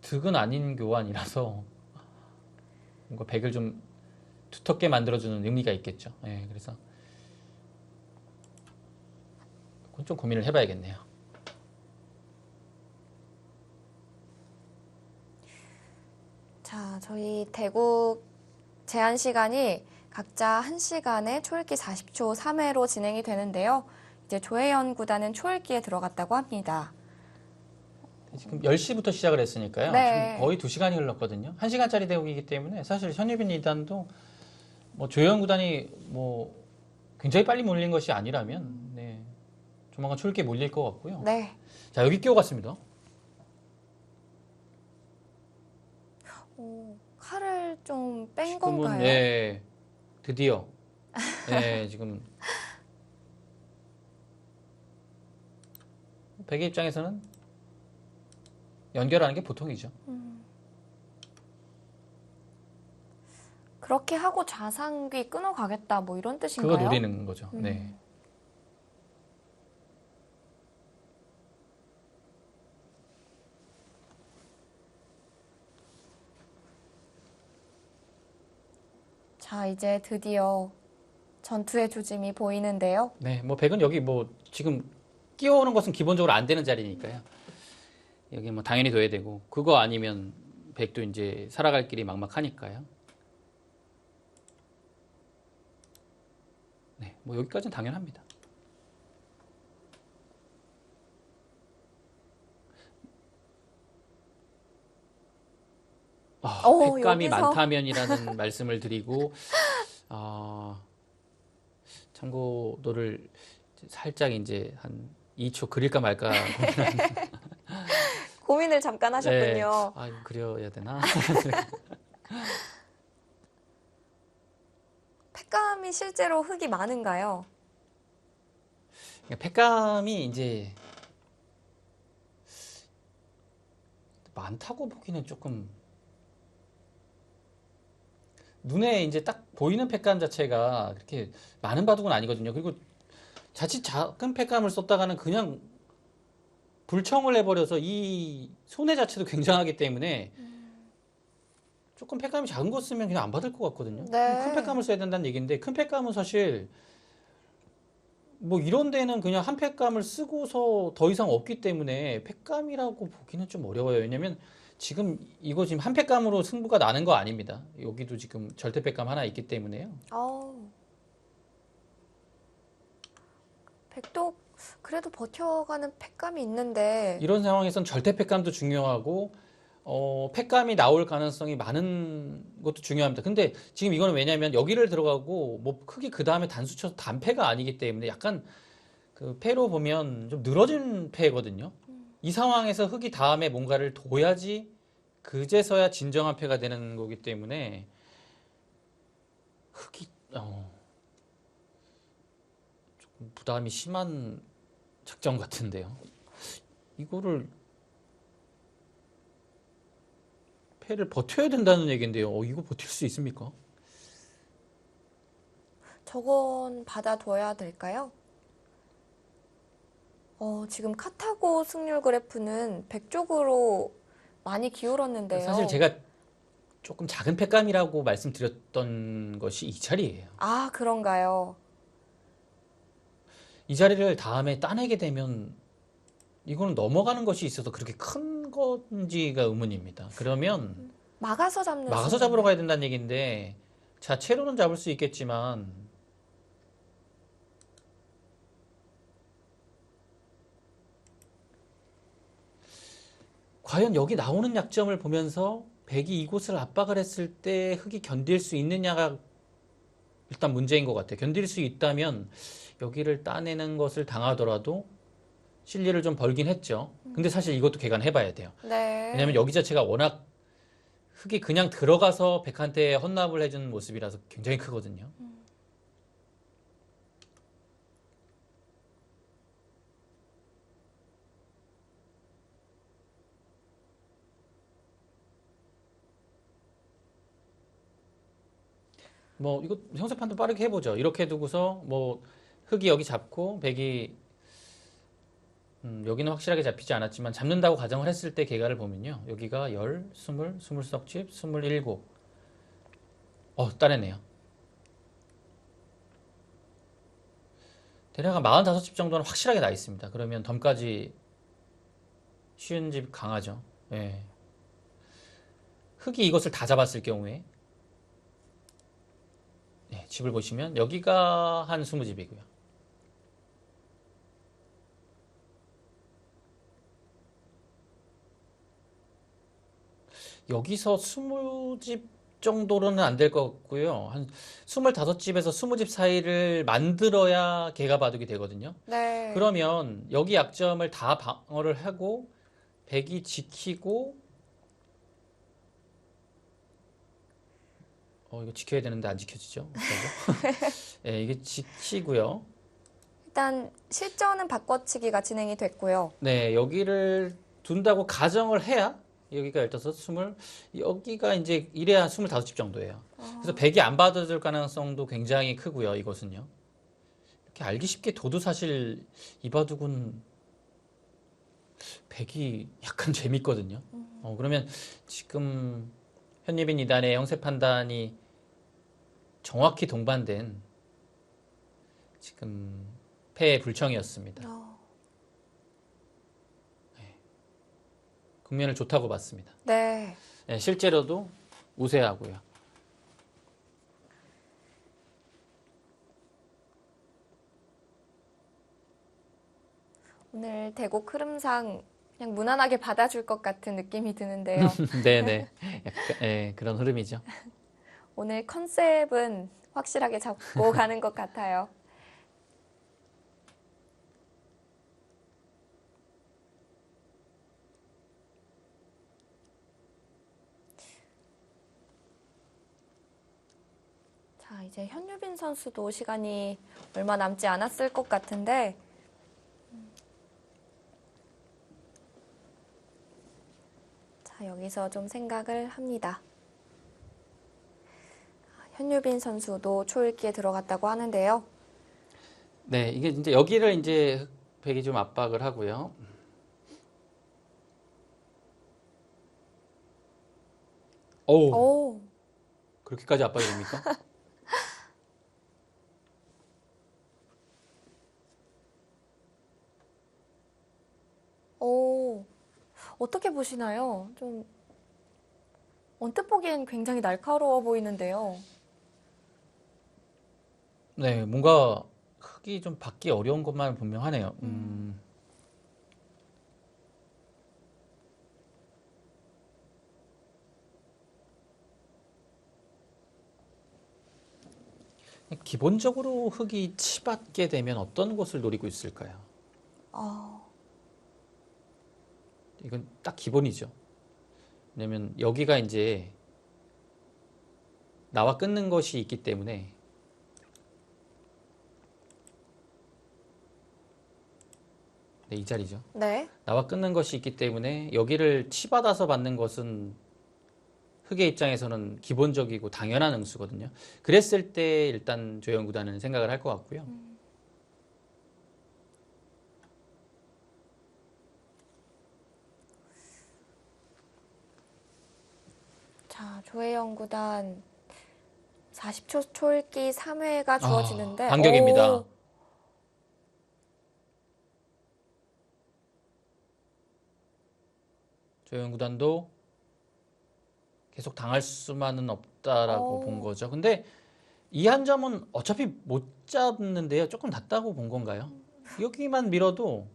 득은 아닌 교환이라서 뭔가 백을 좀 두텁게 만들어주는 의미가 있겠죠. 예, 그래서 그건 좀 고민을 해봐야겠네요. 자, 저희 대국 제한 시간이 각자 1시간에 초읽기 40초 3회로 진행이 되는데요. 이제 조혜연 구단은 초읽기에 들어갔다고 합니다. 지금 10시부터 시작을 했으니까요. 네. 지금 거의 2시간이 흘렀거든요. 1시간짜리 대국이기 때문에 사실 현유빈 2단도 뭐 조혜연 구단이 뭐 굉장히 빨리 몰린 것이 아니라면 네, 조만간 초읽기에 몰릴 것 같고요. 네. 자, 여기 끼워갔습니다. 칼을 좀 뺀 지금은 건가요? 예, 드디어 지금 백의 입장에서는 연결하는 게 보통이죠. 그렇게 하고 좌상귀 끊어가겠다 뭐 이런 뜻인가요? 그거 노리는 거죠. 네. 자, 이제 드디어 전투의 조짐이 보이는데요. 네, 뭐 백은 여기 뭐 지금 끼워오는 것은 기본적으로 안 되는 자리니까요. 여기 뭐 당연히 둬야 되고 그거 아니면 백도 이제 살아갈 길이 막막하니까요. 네, 뭐 여기까지는 당연합니다. 팩감이 여기서. 많다면이라는 말씀을 드리고 참고도를 살짝 이제 한 2초 그릴까 말까 고민을 잠깐 하셨군요. 아, 이거 그려야 되나? 팩감이 실제로 흙이 많은가요? 팩감이 이제 많다고 보기는 조금 눈에 이제 딱 보이는 팩감 자체가 그렇게 많은 바둑은 아니거든요. 그리고 자칫 작은 팩감을 썼다가는 그냥 불청을 해버려서 이 손해 자체도 굉장하기 때문에 조금 팩감이 작은 거 쓰면 그냥 안 받을 것 같거든요. 네. 큰 팩감을 써야 된다는 얘기인데 큰 팩감은 사실 뭐 이런 데는 그냥 한 팩감을 쓰고서 더 이상 없기 때문에 팩감이라고 보기는 좀 어려워요. 왜냐면 지금 이거 지금 한 팩감으로 승부가 나는 거 아닙니다. 여기도 지금 절대 팩감 하나 있기 때문에요. 백도 그래도 버텨가는 팩감이 있는데 이런 상황에선 절대 팩감도 중요하고 팩감이 나올 가능성이 많은 것도 중요합니다. 근데 지금 이거는 왜냐면 여기를 들어가고 뭐 크게 그 다음에 단수 쳐서 단패가 아니기 때문에 약간 그 패로 보면 좀 늘어진 패거든요. 이 상황에서 흑이 다음에 뭔가를 둬야지 그제서야 진정한 패가 되는 거기 때문에 흑이 조금 부담이 심한 작전 같은데요. 이거를 패를 버텨야 된다는 얘기인데요. 이거 버틸 수 있습니까? 저건 받아둬야 될까요? 지금 카타고 승률 그래프는 백 쪽으로 많이 기울었는데요. 사실 제가 조금 작은 팩감이라고 말씀드렸던 것이 이 자리예요. 아, 그런가요? 이 자리를 다음에 따내게 되면 이거는 넘어가는 것이 있어서 그렇게 큰 건지가 의문입니다. 그러면 막아서 잡는 막아서 잡으러 가야 된다는 얘기인데 자체로는 잡을 수 있겠지만 과연 여기 나오는 약점을 보면서 백이 이곳을 압박을 했을 때 흑이 견딜 수 있느냐가 일단 문제인 것 같아요. 견딜 수 있다면 여기를 따내는 것을 당하더라도 실리를 좀 벌긴 했죠. 근데 사실 이것도 계산해봐야 돼요. 네. 왜냐면 여기 자체가 워낙 흑이 그냥 들어가서 백한테 헌납을 해준 모습이라서 굉장히 크거든요. 뭐 이거 형사판도 빠르게 해보죠. 이렇게 두고서 뭐 흑이 여기 잡고 백이 여기는 확실하게 잡히지 않았지만 잡는다고 가정을 했을 때 계가를 보면요. 여기가 10, 20, 20석집, 27. 따내네요. 대략 한 45집 정도는 확실하게 나 있습니다. 그러면 덤까지 쉬운 집 강하죠. 예. 흑이 이것을 다 잡았을 경우에 집을 보시면 여기가 한 20집이고요. 여기서 20집 정도로는 안 될 것 같고요. 한 25집에서 20집 사이를 만들어야 개가 바둑이 되거든요. 네. 그러면 여기 약점을 다 방어를 하고 백이 지키고 이거 지켜야 되는데 안 지켜지죠? 어떡하죠? 예, 이게 지키고요. 일단 실전은 바꿔치기가 진행이 됐고요. 네, 여기를 둔다고 가정을 해야 여기가 15, 20, 여기가 이제 이래야 25집 정도예요. 그래서 백이 안 받아줄 가능성도 굉장히 크고요, 이것은요. 이렇게 알기 쉽게 둬도 사실 이 바둑은 백이 약간 재밌거든요. 그러면 지금 현립인 2단의 영세 판단이 정확히 동반된 지금 패의 불청이었습니다. 국면을 좋다고 봤습니다. 네. 네, 실제로도 우세하고요. 오늘 대국 흐름상 그냥 무난하게 받아줄 것 같은 느낌이 드는데요. 네네. 약간, 예, 그런 흐름이죠. 오늘 컨셉은 확실하게 잡고 가는 것 같아요. 자, 이제 현유빈 선수도 시간이 얼마 남지 않았을 것 같은데, 자, 여기서 좀 생각을 합니다. 현유빈 선수도 초읽기에 들어갔다고 하는데요. 네, 이게 이제 여기를 이제 백이 좀 압박을 하고요. 오, 오, 그렇게까지 압박이 됩니까? 오, 어떻게 보시나요? 좀 언뜻 보기엔 굉장히 날카로워 보이는데요. 네, 뭔가 흙이 좀 받기 어려운 것만 분명하네요. 기본적으로 흙이 치받게 되면 어떤 곳을 노리고 있을까요? 이건 딱 기본이죠. 왜냐면 여기가 이제 나와 끊는 것이 있기 때문에 네, 이 자리죠. 네. 나와 끊는 것이 있기 때문에 여기를 치받아서 받는 것은 흑의 입장에서는 기본적이고 당연한 응수거든요. 그랬을 때 일단 조영구단은 생각을 할 것 같고요. 자, 조혜영 구단 40초 초읽기 3회가 주어지는데, 반격입니다. 오, 조영구단도 계속 당할 수만은 없다라고 오. 본 거죠. 근데 이 한 점은 어차피 못 잡는데요. 조금 낫다고 본 건가요? 여기만 밀어도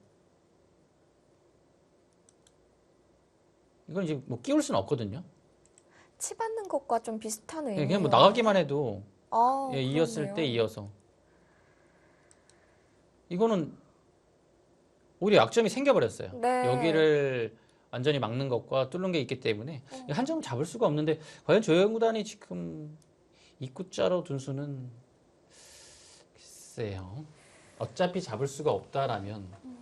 이건 이제 뭐 끼울 수는 없거든요. 치받는 것과 좀 비슷한 의미예요. 그냥 뭐 나가기만 해도 예, 이었을 그렇네요. 때 이어서 이거는 오히려 약점이 생겨버렸어요. 네. 여기를 완전히 막는 것과 뚫는 게 있기 때문에 한 점을 잡을 수가 없는데 과연 조영구단이 지금 입구자로 둔 수는 글쎄요. 어차피 잡을 수가 없다라면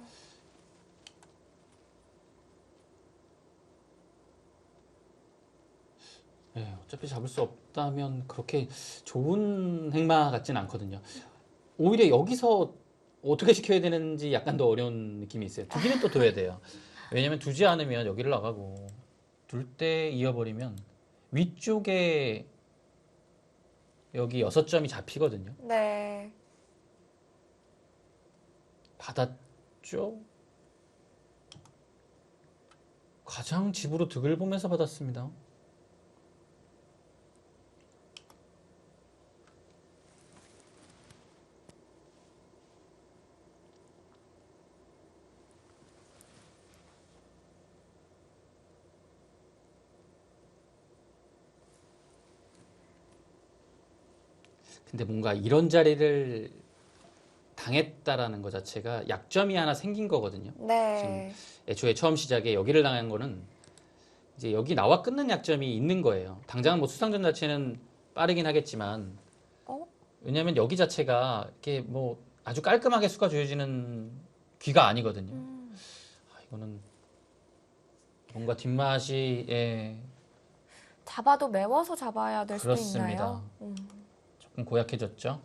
네, 어차피 잡을 수 없다면 그렇게 좋은 행마 같진 않거든요. 오히려 여기서 어떻게 지켜야 되는지 약간 더 어려운 느낌이 있어요. 두기는 또 둬야 돼요. 왜냐면 두지 않으면 여기를 나가고 둘 때 이어버리면 위쪽에 여기 6점이 잡히거든요. 네. 받았죠? 가장 집으로 득을 보면서 받았습니다. 근데 뭔가 이런 자리를 당했다라는 것 자체가 약점이 하나 생긴 거거든요. 네. 애초에 처음 시작에 여기를 당한 거는 이제 여기 나와 끊는 약점이 있는 거예요. 당장 뭐 수상전 자체는 빠르긴 하겠지만 어? 왜냐하면 여기 자체가 이렇게 뭐 아주 깔끔하게 수가 조여지는 귀가 아니거든요. 이거는 뭔가 뒷맛이 잡아도 메워서 잡아야 될 수도 그렇습니다. 있나요? 조금 고약해졌죠.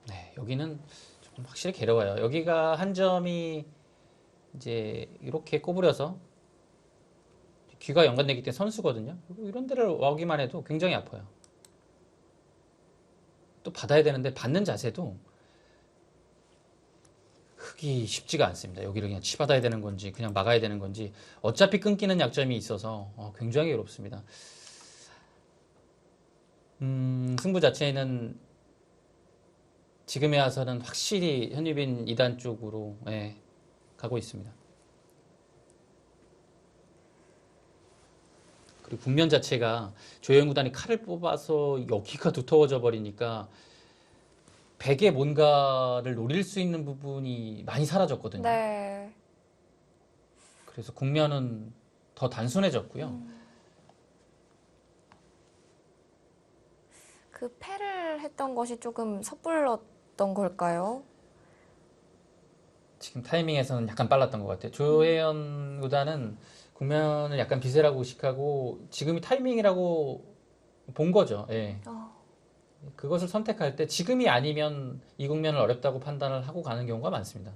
네, 여기는 조금 확실히 괴로워요. 여기가 한 점이 이제 이렇게 꼬부려서 귀가 연관되기 때문에 선수거든요. 그리고 이런 데를 와기만 해도 굉장히 아파요. 또 받아야 되는데 받는 자세도 흙이 쉽지가 않습니다. 여기를 그냥 치받아야 되는 건지 그냥 막아야 되는 건지 어차피 끊기는 약점이 있어서 굉장히 어렵습니다. 승부 자체는 지금에 와서는 확실히 현유빈 2단 쪽으로 가고 있습니다. 그리고 국면 자체가 조영 구단이 칼을 뽑아서 여기가 두터워져 버리니까 백에 뭔가를 노릴 수 있는 부분이 많이 사라졌거든요. 네. 그래서 국면은 더 단순해졌고요. 그 패를 했던 것이 조금 섣불렀던 걸까요? 지금 타이밍에서는 약간 빨랐던 것 같아요. 조혜연 구단은 국면을 약간 비세라고 의식하고 지금이 타이밍이라고 본 거죠. 예. 그것을 선택할 때 지금이 아니면 이 국면을 어렵다고 판단을 하고 가는 경우가 많습니다.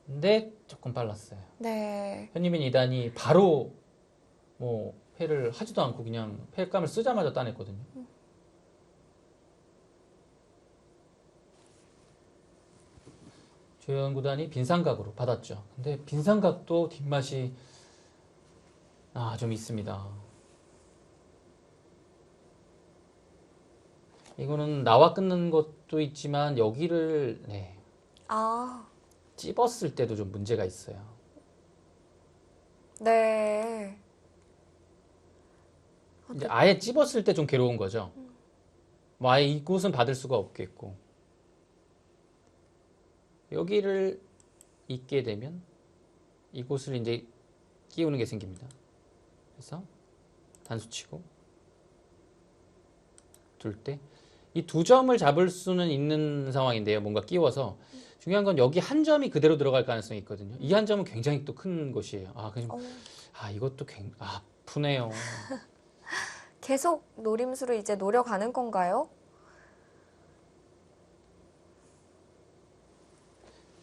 근데 조금 빨랐어요. 네. 현유빈 2단이 바로 뭐 패를 하지도 않고 그냥 패감을 쓰자마자 따냈거든요. 조혜연 구단이 빈상각으로 받았죠. 근데 빈상각도 뒷맛이 좀 있습니다. 이거는 나와 끊는 것도 있지만 여기를 찝었을 때도 좀 문제가 있어요. 네. 이제 아예 찝었을 때 좀 괴로운 거죠. 뭐 아예 이곳은 받을 수가 없겠고 여기를 잇게 되면 이곳을 이제 끼우는 게 생깁니다. 그래서 단수치고 둘 때 이 두 점을 잡을 수는 있는 상황인데요. 뭔가 끼워서 중요한 건 여기 한 점이 그대로 들어갈 가능성이 있거든요. 이 한 점은 굉장히 또 큰 것이에요. 이것도 아프네요. 계속 노림수를 이제 노려가는 건가요?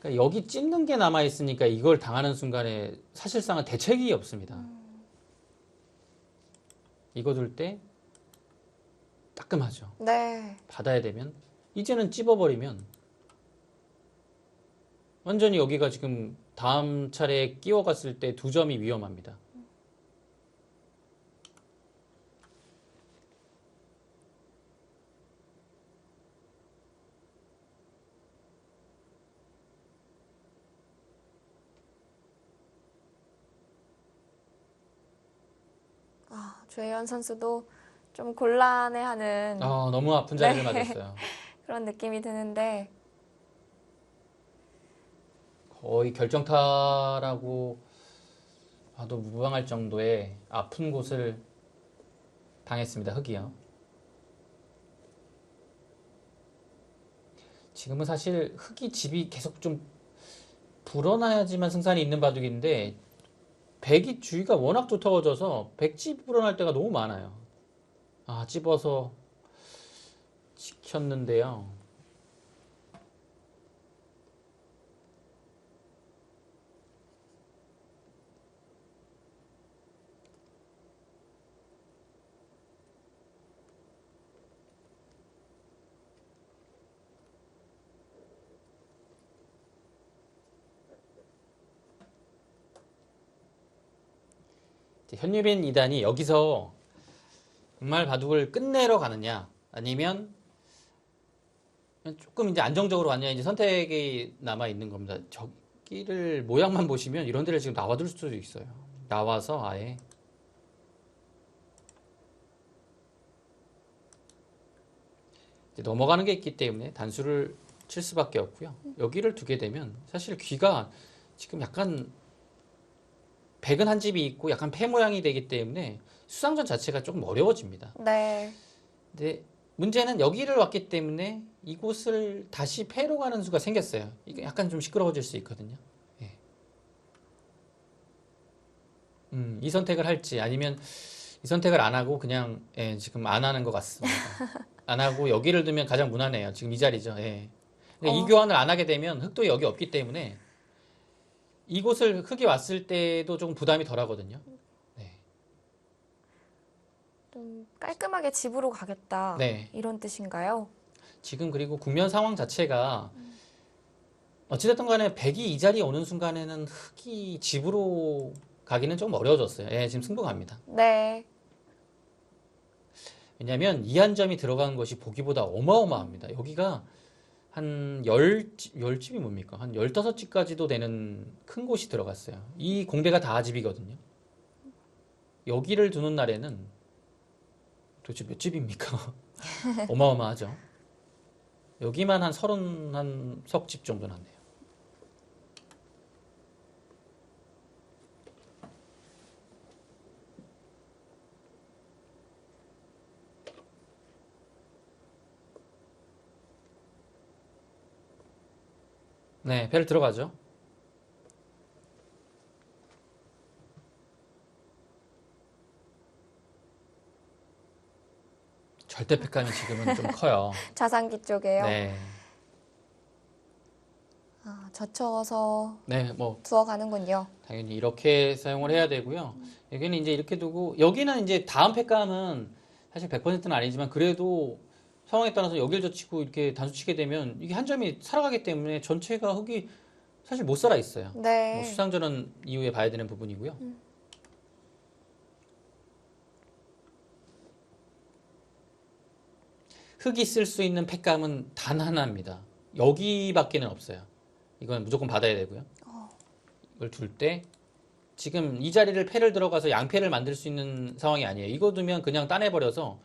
그러니까 여기 찝는 게 남아 있으니까 이걸 당하는 순간에 사실상은 대책이 없습니다. 이거 둘 때 따끔하죠. 네. 받아야 되면 이제는 찝어버리면 완전히 여기가 지금 다음 차례에 끼워갔을 때 두 점이 위험합니다. 조혜연 선수도 좀 곤란해하는 너무 아픈 자리를 네. 맞았어요. 그런 느낌이 드는데 거의 결정타라고 봐도 무방할 정도의 아픈 곳을 당했습니다. 흙이요. 지금은 사실 흙이 집이 계속 좀 불어나야지만 승산이 있는 바둑인데 백이 주위가 워낙 두터워져서 백집 불어날 때가 너무 많아요. 찝어서 지켰는데요. 현유빈 2단이 여기서 정말 바둑을 끝내러 가느냐 아니면 조금 이제 안정적으로 가느냐 이제 선택이 남아 있는 겁니다. 여기를 모양만 보시면 이런 데를 지금 나와둘 수도 있어요. 나와서 아예 이제 넘어가는 게 있기 때문에 단수를 칠 수밖에 없고요. 여기를 두게 되면 사실 귀가 지금 약간 백은 한 집이 있고 약간 폐 모양이 되기 때문에 수상전 자체가 조금 어려워집니다. 네. 근데 문제는 여기를 왔기 때문에 이곳을 다시 폐로 가는 수가 생겼어요. 이게 약간 좀 시끄러워질 수 있거든요. 예. 이 선택을 할지 아니면 이 선택을 안 하고 그냥 예, 지금 안 하는 것 같습니다. 안 하고 여기를 두면 가장 무난해요. 지금 이 자리죠. 예. 근데 이 교환을 안 하게 되면 흙도 여기 없기 때문에 이곳을 흙이 왔을 때도 조금 부담이 덜 하거든요. 네. 좀 깔끔하게 집으로 가겠다. 네. 이런 뜻인가요? 지금 그리고 국면 상황 자체가 어찌됐든 간에 백이 이 자리에 오는 순간에는 흙이 집으로 가기는 좀 어려워졌어요. 예, 지금 승부 갑니다. 네. 왜냐하면 이한점이 들어간 것이 보기보다 어마어마합니다. 여기가 한 10집이 뭡니까? 한 15집까지도 되는 큰 곳이 들어갔어요. 이 공대가 다 집이거든요. 여기를 두는 날에는 도대체 몇 집입니까? 어마어마하죠. 여기만 한 31석 정도 났네요. 네, 배를 들어가죠. 절대 팩감이 지금은 좀 커요. 자산기 쪽에요. 네. 아, 젖혀서 네, 뭐 두어가는군요. 당연히 이렇게 사용을 해야 되고요. 여기는 이제 이렇게 두고 여기는 이제 다음 팩감은 사실 100%는 아니지만 그래도 상황에 따라서 여기를 젖히고 이렇게 단수 치게 되면 이게 한 점이 살아가기 때문에 전체가 흙이 사실 못 살아 있어요. 네. 뭐 수상전은 이후에 봐야 되는 부분이고요. 흙이 쓸 수 있는 팩감은 단 하나입니다. 여기밖에는 없어요. 이건 무조건 받아야 되고요. 이걸 둘 때 지금 이 자리를 패를 들어가서 양패를 만들 수 있는 상황이 아니에요. 이거 두면 그냥 따내버려서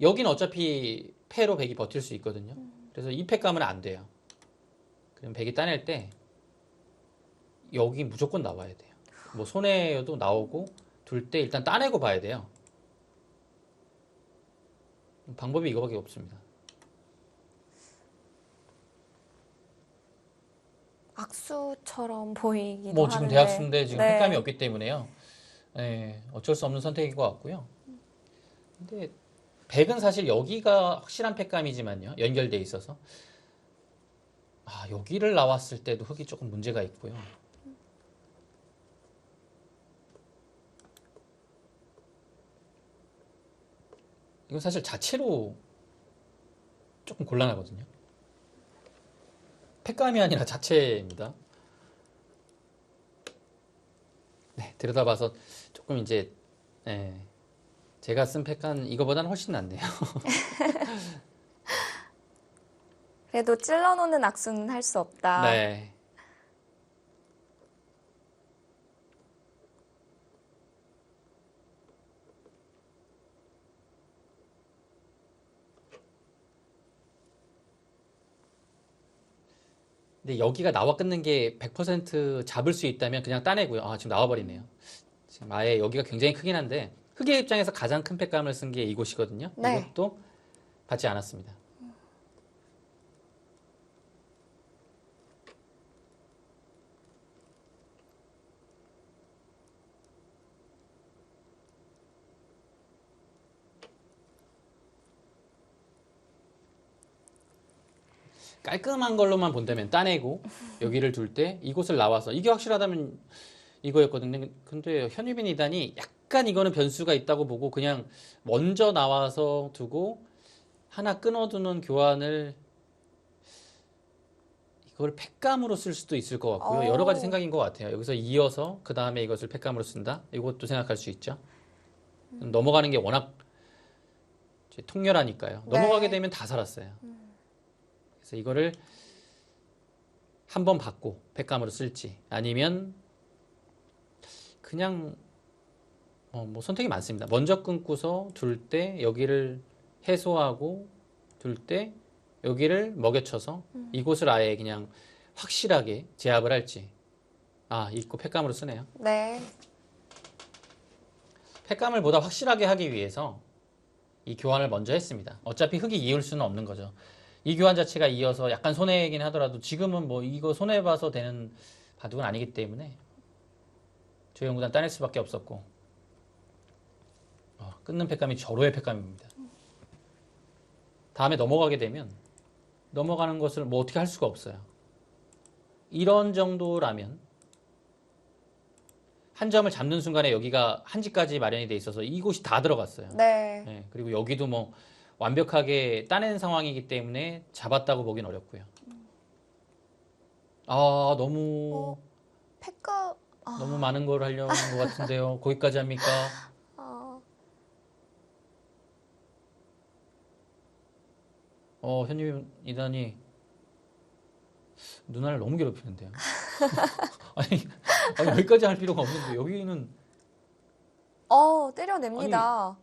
여기는 어차피 패로 백이 버틸 수 있거든요. 그래서 이 팩감은 안 돼요. 그럼 백이 따낼 때 여기 무조건 나와야 돼요. 뭐 손해여도 나오고 둘 때 일단 따내고 봐야 돼요. 방법이 이거밖에 없습니다. 악수처럼 보이기도 뭐 지금 하는데. 대학수인데 지금 네. 팩감이 없기 때문에요. 네, 어쩔 수 없는 선택인 것 같고요. 근데 백은 사실 여기가 확실한 팩감이지만요. 연결돼 있어서. 아, 여기를 나왔을 때도 흙이 조금 문제가 있고요. 이건 사실 자체로 조금 곤란하거든요. 팩감이 아니라 자체입니다. 네, 들여다봐서 조금 이제 예, 제가 쓴 팩감 이거보다는 훨씬 낫네요. 그래도 찔러놓는 악수는 할 수 없다. 네. 근데 여기가 나와 끊는 게 100% 잡을 수 있다면 그냥 따내고요. 아, 지금 나와버리네요. 지금 아예 여기가 굉장히 크긴 한데 흑의 입장에서 가장 큰 팩감을 쓴 게 이곳이거든요. 네. 이것도 받지 않았습니다. 깔끔한 걸로만 본다면 따내고 여기를 둘 때 이곳을 나와서 이게 확실하다면 이거였거든요. 근데 현유빈 이단이 약간 이거는 변수가 있다고 보고 그냥 먼저 나와서 두고 하나 끊어두는 교환을 이걸 팩감으로 쓸 수도 있을 것 같고요. 여러 가지 생각인 것 같아요. 여기서 이어서 그 다음에 이것을 팩감으로 쓴다. 이것도 생각할 수 있죠. 넘어가는 게 워낙 이제 통렬하니까요. 네. 넘어가게 되면 다 살았어요. 그래서 이거를 한 번 받고 팩감으로 쓸지 아니면 그냥 뭐 선택이 많습니다. 먼저 끊고서 둘 때 여기를 해소하고 둘 때 여기를 먹여쳐서 이곳을 아예 그냥 확실하게 제압을 할지. 아, 있고 팩감으로 쓰네요. 네. 팩감을 보다 확실하게 하기 위해서 이 교환을 먼저 했습니다. 어차피 흙이 이을 수는 없는 거죠. 이 교환 자체가 이어서 약간 손해이긴 하더라도 지금은 뭐 이거 손해봐서 되는 바둑은 아니기 때문에 조영구단 따낼 수밖에 없었고 끊는 팩감이 절호의 팩감입니다. 다음에 넘어가게 되면 넘어가는 것을 뭐 어떻게 할 수가 없어요. 이런 정도라면 한 점을 잡는 순간에 여기가 한지까지 마련이 돼 있어서 이곳이 다 들어갔어요. 네. 네, 그리고 여기도 뭐 완벽하게 따낸 상황이기 때문에 잡았다고 보긴 어렵고요. 아, 너무 팩감, 너무 많은 걸 하려는 것 같은데요. 거기까지 합니까? 현님 이단이 누나를 너무 괴롭히는데요. 아니 여기까지 할 필요가 없는데 여기는 때려냅니다.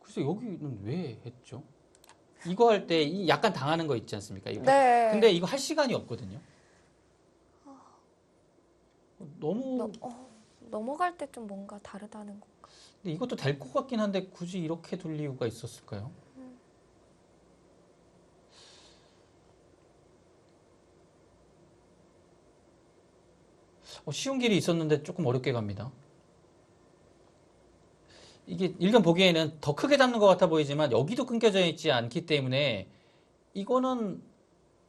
그래서 여기는 왜 했죠? 이거 할 때 약간 당하는 거 있지 않습니까? 이거. 네. 근데 이거 할 시간이 없거든요. 너무 넘어갈 때 좀 뭔가 다르다는 건가? 근데 이것도 될 것 같긴 한데 굳이 이렇게 둘 이유가 있었을까요? 쉬운 길이 있었는데 조금 어렵게 갑니다. 이게 일견 보기에는 더 크게 잡는 것 같아 보이지만 여기도 끊겨져 있지 않기 때문에 이거는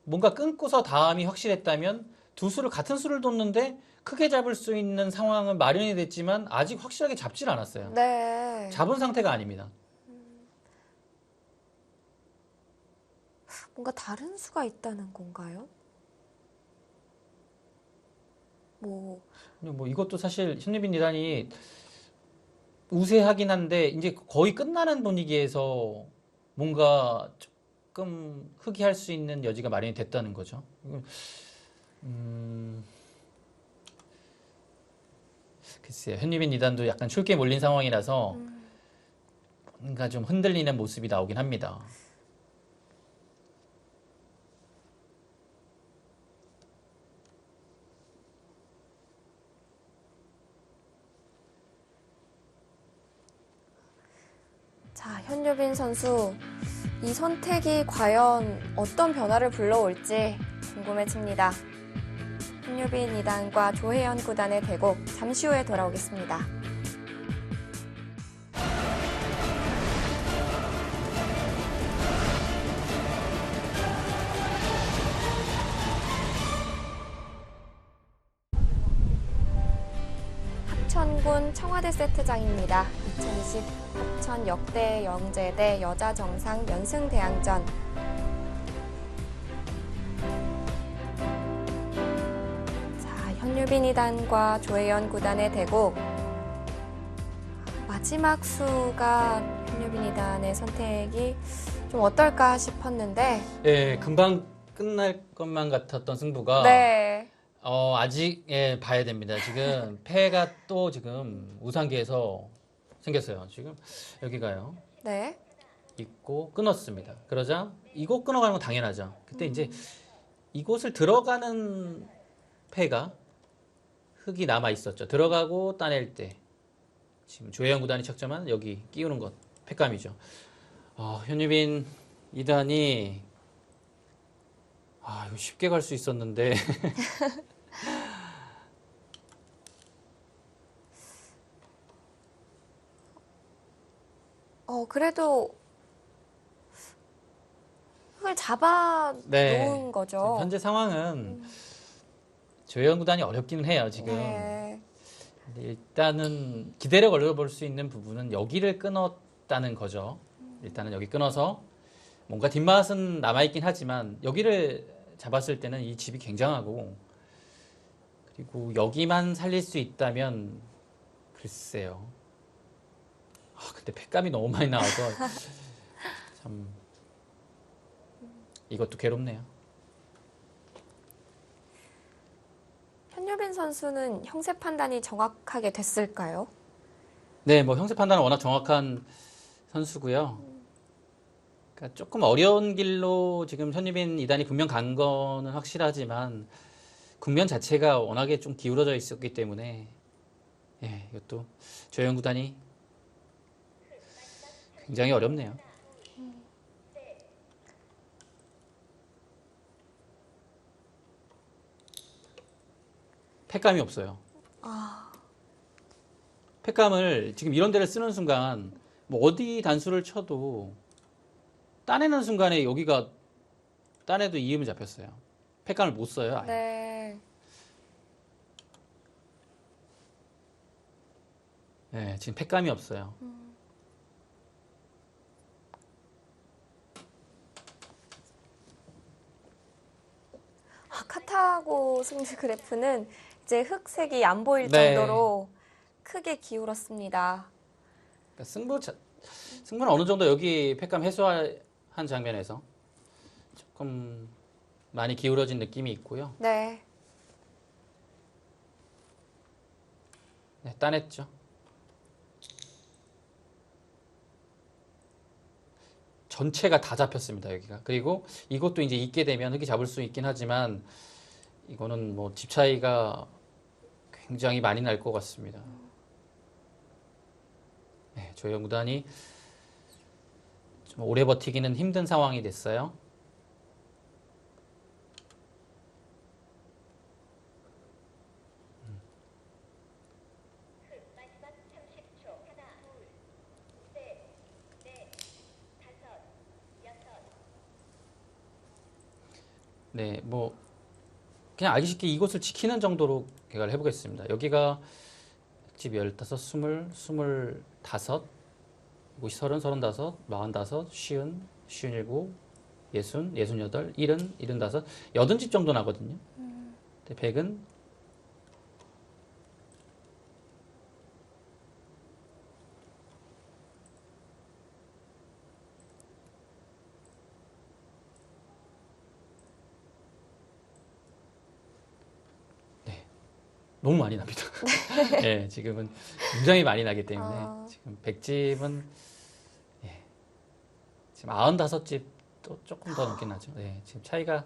뭔가 끊고서 다음이 확실했다면 두 수를 같은 수를 뒀는데 크게 잡을 수 있는 상황은 마련이 됐지만 아직 확실하게 잡질 않았어요. 네. 잡은 상태가 아닙니다. 뭔가 다른 수가 있다는 건가요? 뭐 이것도 사실 현리빈 이단이 우세하긴 한데 이제 거의 끝나는 분위기에서 뭔가 조금 흑이할 수 있는 여지가 마련이 됐다는 거죠. 글쎄요. 현리빈 이단도 약간 출기에 몰린 상황이라서 뭔가 좀 흔들리는 모습이 나오긴 합니다. 자, 현유빈 선수, 이 선택이 과연 어떤 변화를 불러올지 궁금해집니다. 현유빈 2단과 조혜연 9단의 대국, 잠시 후에 돌아오겠습니다. 합천군 청와대 세트장입니다. 2020 합천 역대 영재대 여자 정상 연승 대항전. 자, 현유빈 2단과 조혜연 9단의 대국. 마지막 수가 현유빈 2단의 선택이 좀 어떨까 싶었는데. 예, 금방 끝날 것만 같았던 승부가 네. 아직 봐야 됩니다. 지금 패가 또 지금 우상기에서 생겼어요. 지금 여기가요. 네. 있고 끊었습니다. 그러자 이곳 끊어가는 건 당연하죠. 그때 이제 이곳을 들어가는 패가 흙이 남아 있었죠. 들어가고 따낼 때 지금 조혜영 구단이 척점한 여기 끼우는 것 패감이죠. 현유빈 2단이 이거 쉽게 갈 수 있었는데 그래도 흙을 잡아 놓은 거죠. 현재 상황은 조혜영 구단이 어렵기는 해요, 지금. 네. 근데 일단은 기대를 걸어볼 수 있는 부분은 여기를 끊었다는 거죠. 일단은 여기 끊어서 뭔가 뒷맛은 남아있긴 하지만 여기를 잡았을 때는 이 집이 굉장하고 그리고 여기만 살릴 수 있다면 글쎄요. 근데 팩감이 너무 많이 나와서 참 이것도 괴롭네요. 현유빈 선수는 형세 판단이 정확하게 됐을까요? 네, 뭐 형세 판단은 워낙 정확한 선수고요. 그러니까 조금 어려운 길로 지금 현유빈 2단이 분명 간 거는 확실하지만 국면 자체가 워낙에 좀 기울어져 있었기 때문에 예, 이것도 조영 구단이 굉장히 어렵네요. 팩감이 없어요. 팩감을 지금 이런 데를 쓰는 순간 뭐 어디 단수를 쳐도 따내는 순간에 여기가 따내도 이음이 잡혔어요. 팩감을 못 써요. 아예. 네. 네, 지금 팩감이 없어요. 카타고 승리 그래프는 이제 흑색이 안 보일 네. 정도로 크게 기울었습니다. 그러니까 승부는 어느 정도 여기 팩감 해소한 장면에서 조금 많이 기울어진 느낌이 있고요. 네. 네, 따냈죠. 전체가 다 잡혔습니다, 여기가. 그리고 이것도 이제 있게 되면 흙이 잡을 수 있긴 하지만 이거는 뭐 집 차이가 굉장히 많이 날 것 같습니다. 네, 조영 구단이 좀 오래 버티기는 힘든 상황이 됐어요. 네, 뭐 그냥 알기 쉽게 이곳을 지키는 정도로 개각을 해보겠습니다. 여기가 집 15, 20, 25, 이곳이 30, 35, 45, 50, 57, 60, 68, 70, 75, 80집 정도 나거든요. 근데 100은 너무 많이 납니다. 네, 지금은 굉장히 많이 나기 때문에 지금 100집은 예, 지금 95집도 조금 더 넘긴 나죠. 네, 지금 차이가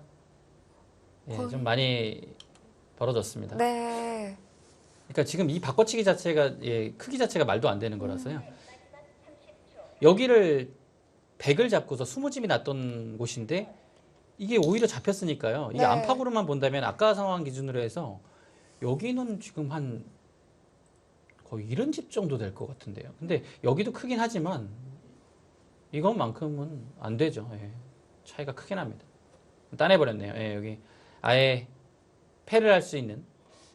예, 좀 많이 벌어졌습니다. 네. 그러니까 지금 이 바꿔치기 자체가 예, 크기 자체가 말도 안 되는 거라서요. 여기를 100을 잡고서 20집이 났던 곳인데 이게 오히려 잡혔으니까요. 이게 네. 안팎으로만 본다면 아까 상황 기준으로 해서 여기는 지금 한 거의 70집 정도 될 것 같은데요. 근데 여기도 크긴 하지만 이것만큼은 안 되죠. 예. 차이가 크게 납니다. 따내버렸네요. 예, 여기 아예 패를 할 수 있는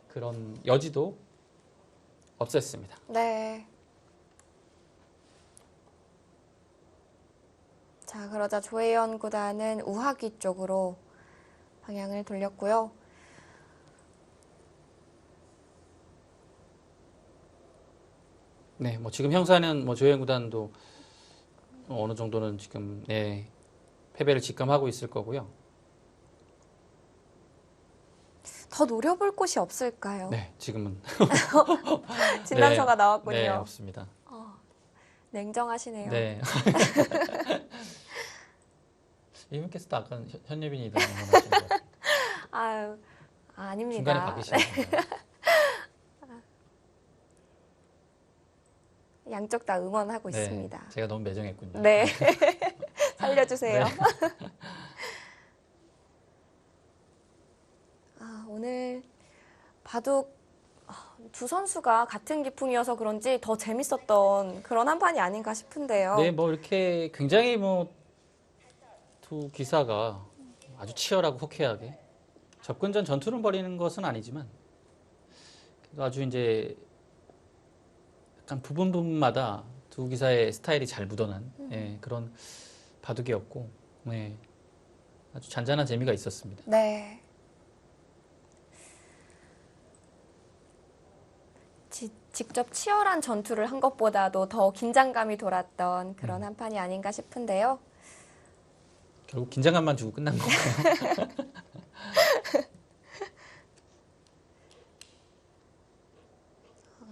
그런 여지도 없앴습니다. 네. 자, 그러자 조혜연 구단은 우하기 쪽으로 방향을 돌렸고요. 네, 뭐 지금 형사는 뭐 조혜연 구단도 어느 정도는 지금 네, 패배를 직감하고 있을 거고요. 더 노려볼 곳이 없을까요? 네, 지금은 진단서가 네, 나왔군요. 네, 없습니다. 냉정하시네요. 네. 이분께서도 아까 현예빈이 너무 응원하신 것 같아요. 아유, 아닙니다. 중간에 바뀌시네요. 양쪽 다 응원하고 네, 있습니다. 제가 너무 매정했군요. 네. 살려주세요. 네. 오늘 바둑 두 선수가 같은 기풍이어서 그런지 더 재밌었던 그런 한 판이 아닌가 싶은데요. 네, 뭐 이렇게 굉장히 뭐 두 기사가 아주 치열하고 호쾌하게 접근전 전투를 벌이는 것은 아니지만 그래도 아주 이제 약간 부분마다 두 기사의 스타일이 잘 묻어난 예, 그런 바둑이었고 네, 아주 잔잔한 재미가 있었습니다. 네. 직접 치열한 전투를 한 것보다도 더 긴장감이 돌았던 그런 한 판이 아닌가 싶은데요. 결국 긴장감만 주고 끝난 건가요?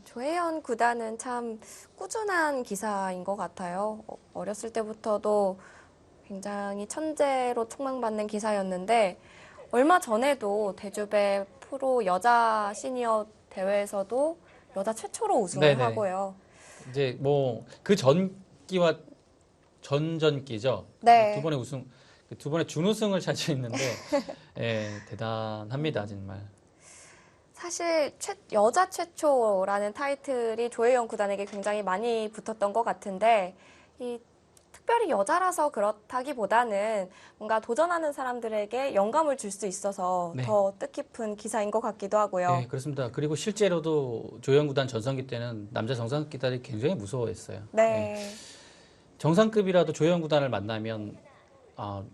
조혜연 구단은 참 꾸준한 기사인 것 같아요. 어렸을 때부터도 굉장히 천재로 촉망받는 기사였는데 얼마 전에도 대주배 프로 여자 시니어 대회에서도 여자 최초로 우승을 네네. 하고요. 이제 뭐 그 전기와 전전기죠. 네. 두 번의 우승, 두 번의 준우승을 차지했는데 예, 대단합니다 정말. 사실 여자 최초라는 타이틀이 조혜연 구단에게 굉장히 많이 붙었던 것 같은데 특별히 여자라서 그렇다기보다는 뭔가 도전하는 사람들에게 영감을 줄 수 있어서 네. 더 뜻깊은 기사인 것 같기도 하고요. 네, 그렇습니다. 그리고 실제로도 조영 구단 전성기 때는 남자 정상기들이 굉장히 무서워했어요. 네. 정상급이라도 조영 구단을 만나면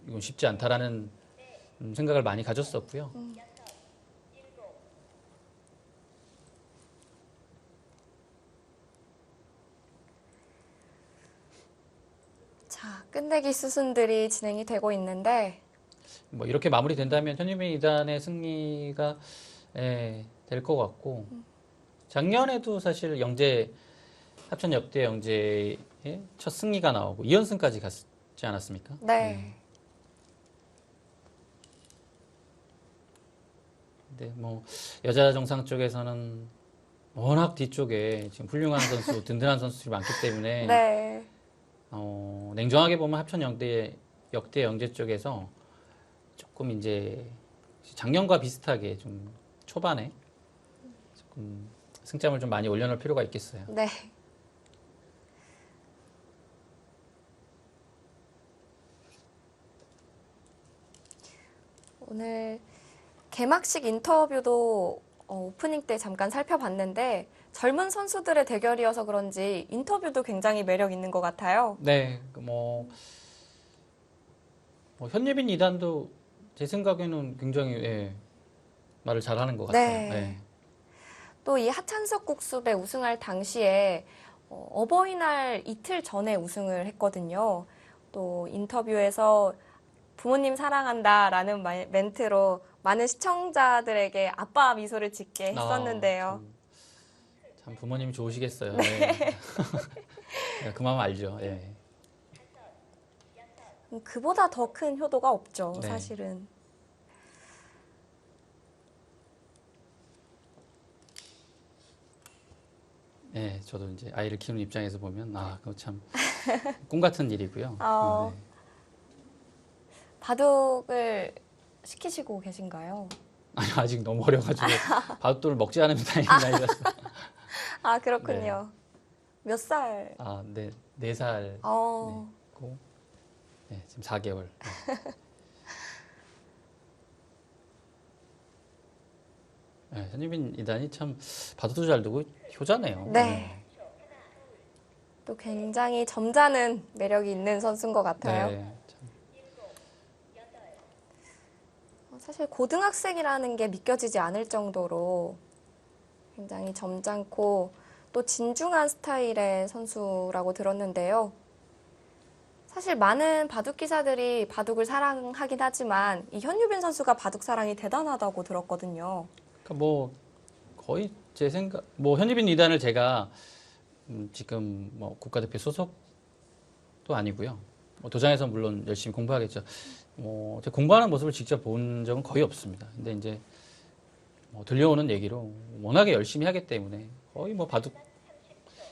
이건 쉽지 않다라는 생각을 많이 가졌었고요. 자, 끝내기 수순들이 진행이 되고 있는데 뭐 이렇게 마무리된다면 현유빈 2단의 승리가 될 것 같고 작년에도 사실 합천 역대 영재의 첫 승리가 나오고 2연승까지 갔지 않았습니까? 네. 근데 뭐 여자 정상 쪽에서는 워낙 뒤쪽에 지금 훌륭한 선수, 든든한 선수들이 많기 때문에 네. 냉정하게 보면 합천 역대 영재 쪽에서 조금 이제 작년과 비슷하게 좀 초반에 조금 승점을 좀 많이 올려놓을 필요가 있겠어요. 네. 오늘 개막식 인터뷰도 오프닝 때 잠깐 살펴봤는데 젊은 선수들의 대결이어서 그런지 인터뷰도 굉장히 매력 있는 것 같아요. 네, 뭐 현예빈 2단도 제 생각에는 굉장히 말을 잘하는 것 같아요. 네. 네. 또 이 하찬석 국수배 우승할 당시에 어버이날 이틀 전에 우승을 했거든요. 또 인터뷰에서 부모님 사랑한다라는 멘트로 많은 시청자들에게 아빠 미소를 짓게 했었는데요. 참 부모님이 좋으시겠어요. 네. 그 마음 알죠. 예. 그보다 더 큰 효도가 없죠, 네. 사실은. 네, 저도 이제 아이를 키우는 입장에서 보면 그거 참 꿈 같은 일이고요. 네. 바둑을 시키시고 계신가요? 아니, 아직 너무 어려가지고 바둑돌을 먹지 않으면 나이라서. 아, 그렇군요. 몇 살? 네, 4살 고, 지금 4개월. 네, 현유빈 2단이 참 바둑도 잘 두고 효자네요. 네. 또 굉장히 점잖은 매력이 있는 선수인 것 같아요. 네, 참. 사실 고등학생이라는 게 믿겨지지 않을 정도로 굉장히 점잖고 또 진중한 스타일의 선수라고 들었는데요. 사실 많은 바둑 기사들이 바둑을 사랑하긴 하지만 이 현유빈 선수가 바둑 사랑이 대단하다고 들었거든요. 그러니까 뭐 거의 제 생각, 뭐 현유빈 2단을 제가 지금 뭐 국가대표 소속도 아니고요. 도장에서 물론 열심히 공부하겠죠. 제가 공부하는 모습을 직접 본 적은 거의 없습니다. 근데 이제 들려오는 얘기로 워낙에 열심히 하기 때문에 거의 뭐 바둑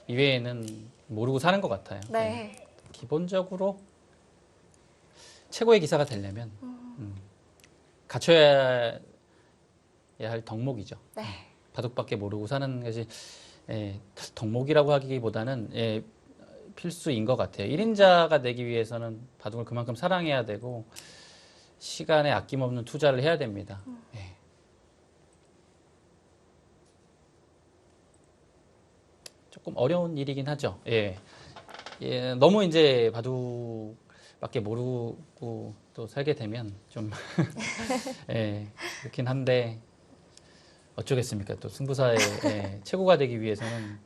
이외에는 모르고 사는 것 같아요. 네. 기본적으로 최고의 기사가 되려면 갖춰야 할 덕목이죠. 네. 바둑밖에 모르고 사는 것이 덕목이라고 하기보다는 필수인 것 같아요. 1인자가 되기 위해서는 바둑을 그만큼 사랑해야 되고 시간에 아낌없는 투자를 해야 됩니다. 조금 어려운 일이긴 하죠. 너무 이제 바둑밖에 모르고 또 살게 되면 좀 그렇긴 한데 어쩌겠습니까? 또 승부사의 예, 최고가 되기 위해서는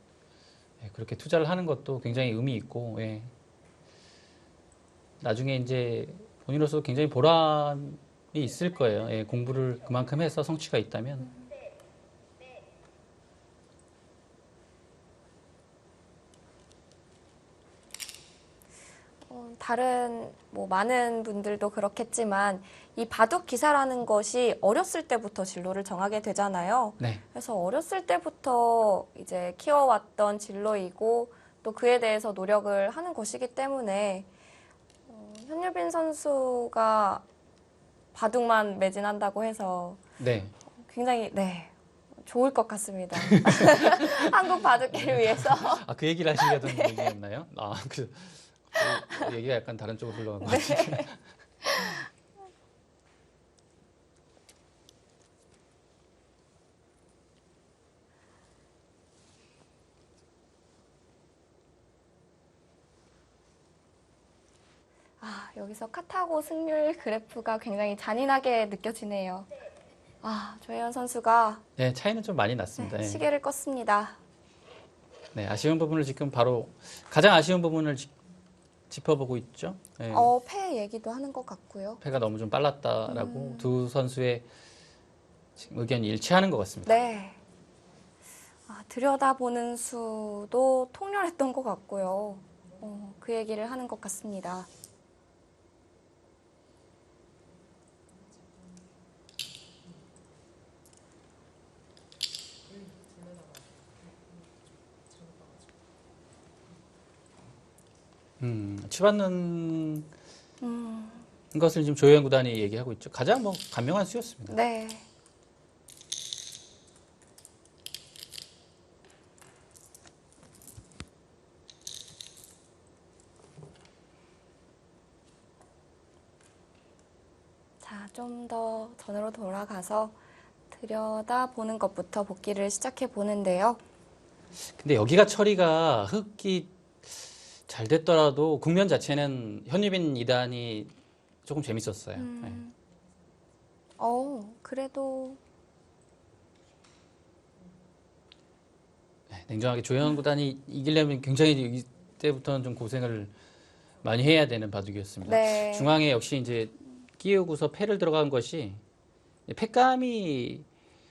예, 그렇게 투자를 하는 것도 굉장히 의미 있고 예. 나중에 이제 본인으로서 굉장히 보람이 있을 거예요. 예, 공부를 그만큼 해서 성취가 있다면. 다른 뭐 많은 분들도 그렇겠지만 이 바둑 기사라는 것이 어렸을 때부터 진로를 정하게 되잖아요. 네. 그래서 어렸을 때부터 이제 키워왔던 진로이고 또 그에 대해서 노력을 하는 것이기 때문에 현유빈 선수가 바둑만 매진한다고 해서 네. 굉장히 네 좋을 것 같습니다. 한국 바둑계를 위해서. 아, 그 얘기를 하시려던 얘기였나요? 아, 그 얘기가 약간 다른 쪽으로 흘러간 것 같은데. 아, 여기서 카타고 승률 그래프가 굉장히 잔인하게 느껴지네요. 아, 조혜연 선수가 네, 차이는 좀 많이 났습니다. 네, 예. 시계를 껐습니다. 네, 아쉬운 부분을 지금 바로 가장 아쉬운 부분을 짚어보고 있죠. 예. 패 얘기도 하는 것 같고요. 패가 너무 좀 빨랐다라고 두 선수의 지금 의견이 일치하는 것 같습니다. 네. 아, 들여다보는 수도 통렬했던 것 같고요. 그 얘기를 하는 것 같습니다. 치받는 것을 지금 조혜연 구단이 얘기하고 있죠. 가장 뭐 간명한 수였습니다. 네. 자, 좀 더 전으로 돌아가서 들여다보는 것부터 복기를 시작해 보는데요. 근데 여기가 처리가 흙이 잘 됐더라도 국면 자체는 현유빈 2단이 조금 재밌었어요. 네. 그래도 네, 냉정하게 조혜연 구단이 이기려면 굉장히 이때부터는 좀 고생을 많이 해야 되는 바둑이었습니다. 네. 중앙에 역시 이제 끼우고서 패를 들어간 것이 패감이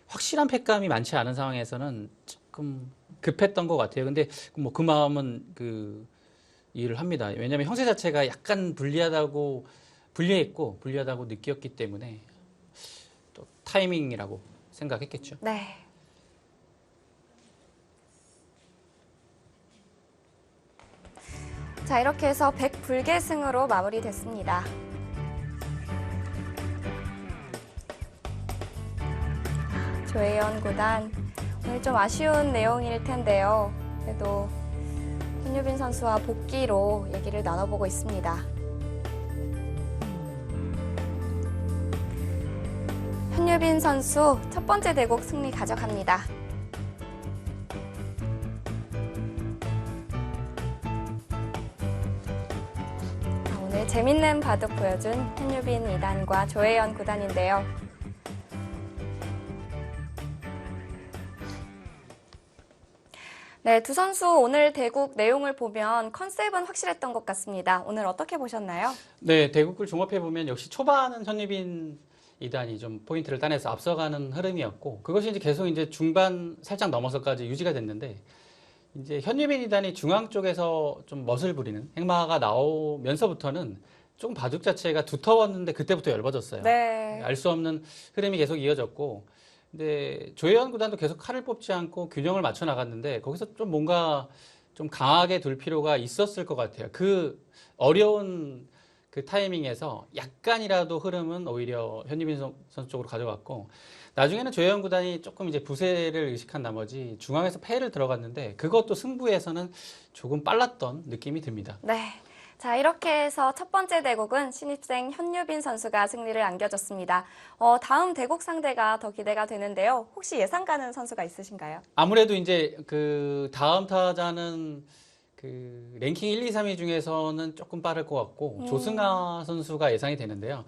확실한 패감이 많지 않은 상황에서는 조금 급했던 것 같아요. 근데 뭐 그 마음은 이해를 합니다. 왜냐하면 형세 자체가 약간 불리하다고 느꼈기 때문에 또 타이밍이라고 생각했겠죠. 네. 자, 이렇게 해서 100불계승으로 마무리됐습니다. 조혜연 구단, 오늘 좀 아쉬운 내용일 텐데요. 그래도 현유빈 선수와 복귀로 얘기를 나눠보고 있습니다. 현유빈 선수 첫 번째 대국 승리 가져갑니다. 오늘 재밌는 바둑 보여준 현유빈 2단과 조혜연 9단인데요. 네, 두 선수 오늘 대국 내용을 보면 컨셉은 확실했던 것 같습니다. 오늘 어떻게 보셨나요? 네, 대국을 종합해 보면 역시 초반은 현유빈 2단이 좀 포인트를 따내서 앞서가는 흐름이었고 그것이 이제 계속 이제 중반 살짝 넘어서까지 유지가 됐는데 이제 현유빈 2단이 중앙 쪽에서 좀 멋을 부리는 행마가 나오면서부터는 조금 바둑 자체가 두터웠는데 그때부터 얇아졌어요. 네. 알 수 없는 흐름이 계속 이어졌고 근데 조혜연 구단도 계속 칼을 뽑지 않고 균형을 맞춰 나갔는데 거기서 좀 뭔가 좀 강하게 둘 필요가 있었을 것 같아요. 그 어려운 그 타이밍에서 약간이라도 흐름은 오히려 현유빈 선수 쪽으로 가져갔고 나중에는 조혜연 구단이 조금 이제 부세를 의식한 나머지 중앙에서 패를 들어갔는데 그것도 승부에서는 조금 빨랐던 느낌이 듭니다. 네. 자, 이렇게 해서 첫 번째 대국은 신입생 현유빈 선수가 승리를 안겨줬습니다. 다음 대국 상대가 더 기대가 되는데요. 혹시 예상 가는 선수가 있으신가요? 아무래도 이제 그 다음 타자는 그 랭킹 1, 2, 3위 중에서는 조금 빠를 것 같고 조승아 선수가 예상이 되는데요.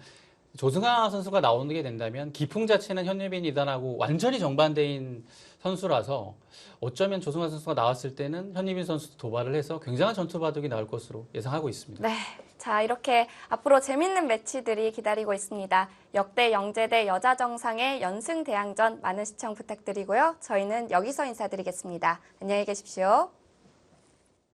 조승아 선수가 나오게 된다면 기풍 자체는 현예빈 이단하고 완전히 정반대인 선수라서 어쩌면 조승아 선수가 나왔을 때는 현예빈 선수도 도발을 해서 굉장한 전투 바둑이 나올 것으로 예상하고 있습니다. 네. 자, 이렇게 앞으로 재밌는 매치들이 기다리고 있습니다. 역대 영재대 여자 정상의 연승 대항전 많은 시청 부탁드리고요. 저희는 여기서 인사드리겠습니다. 안녕히 계십시오.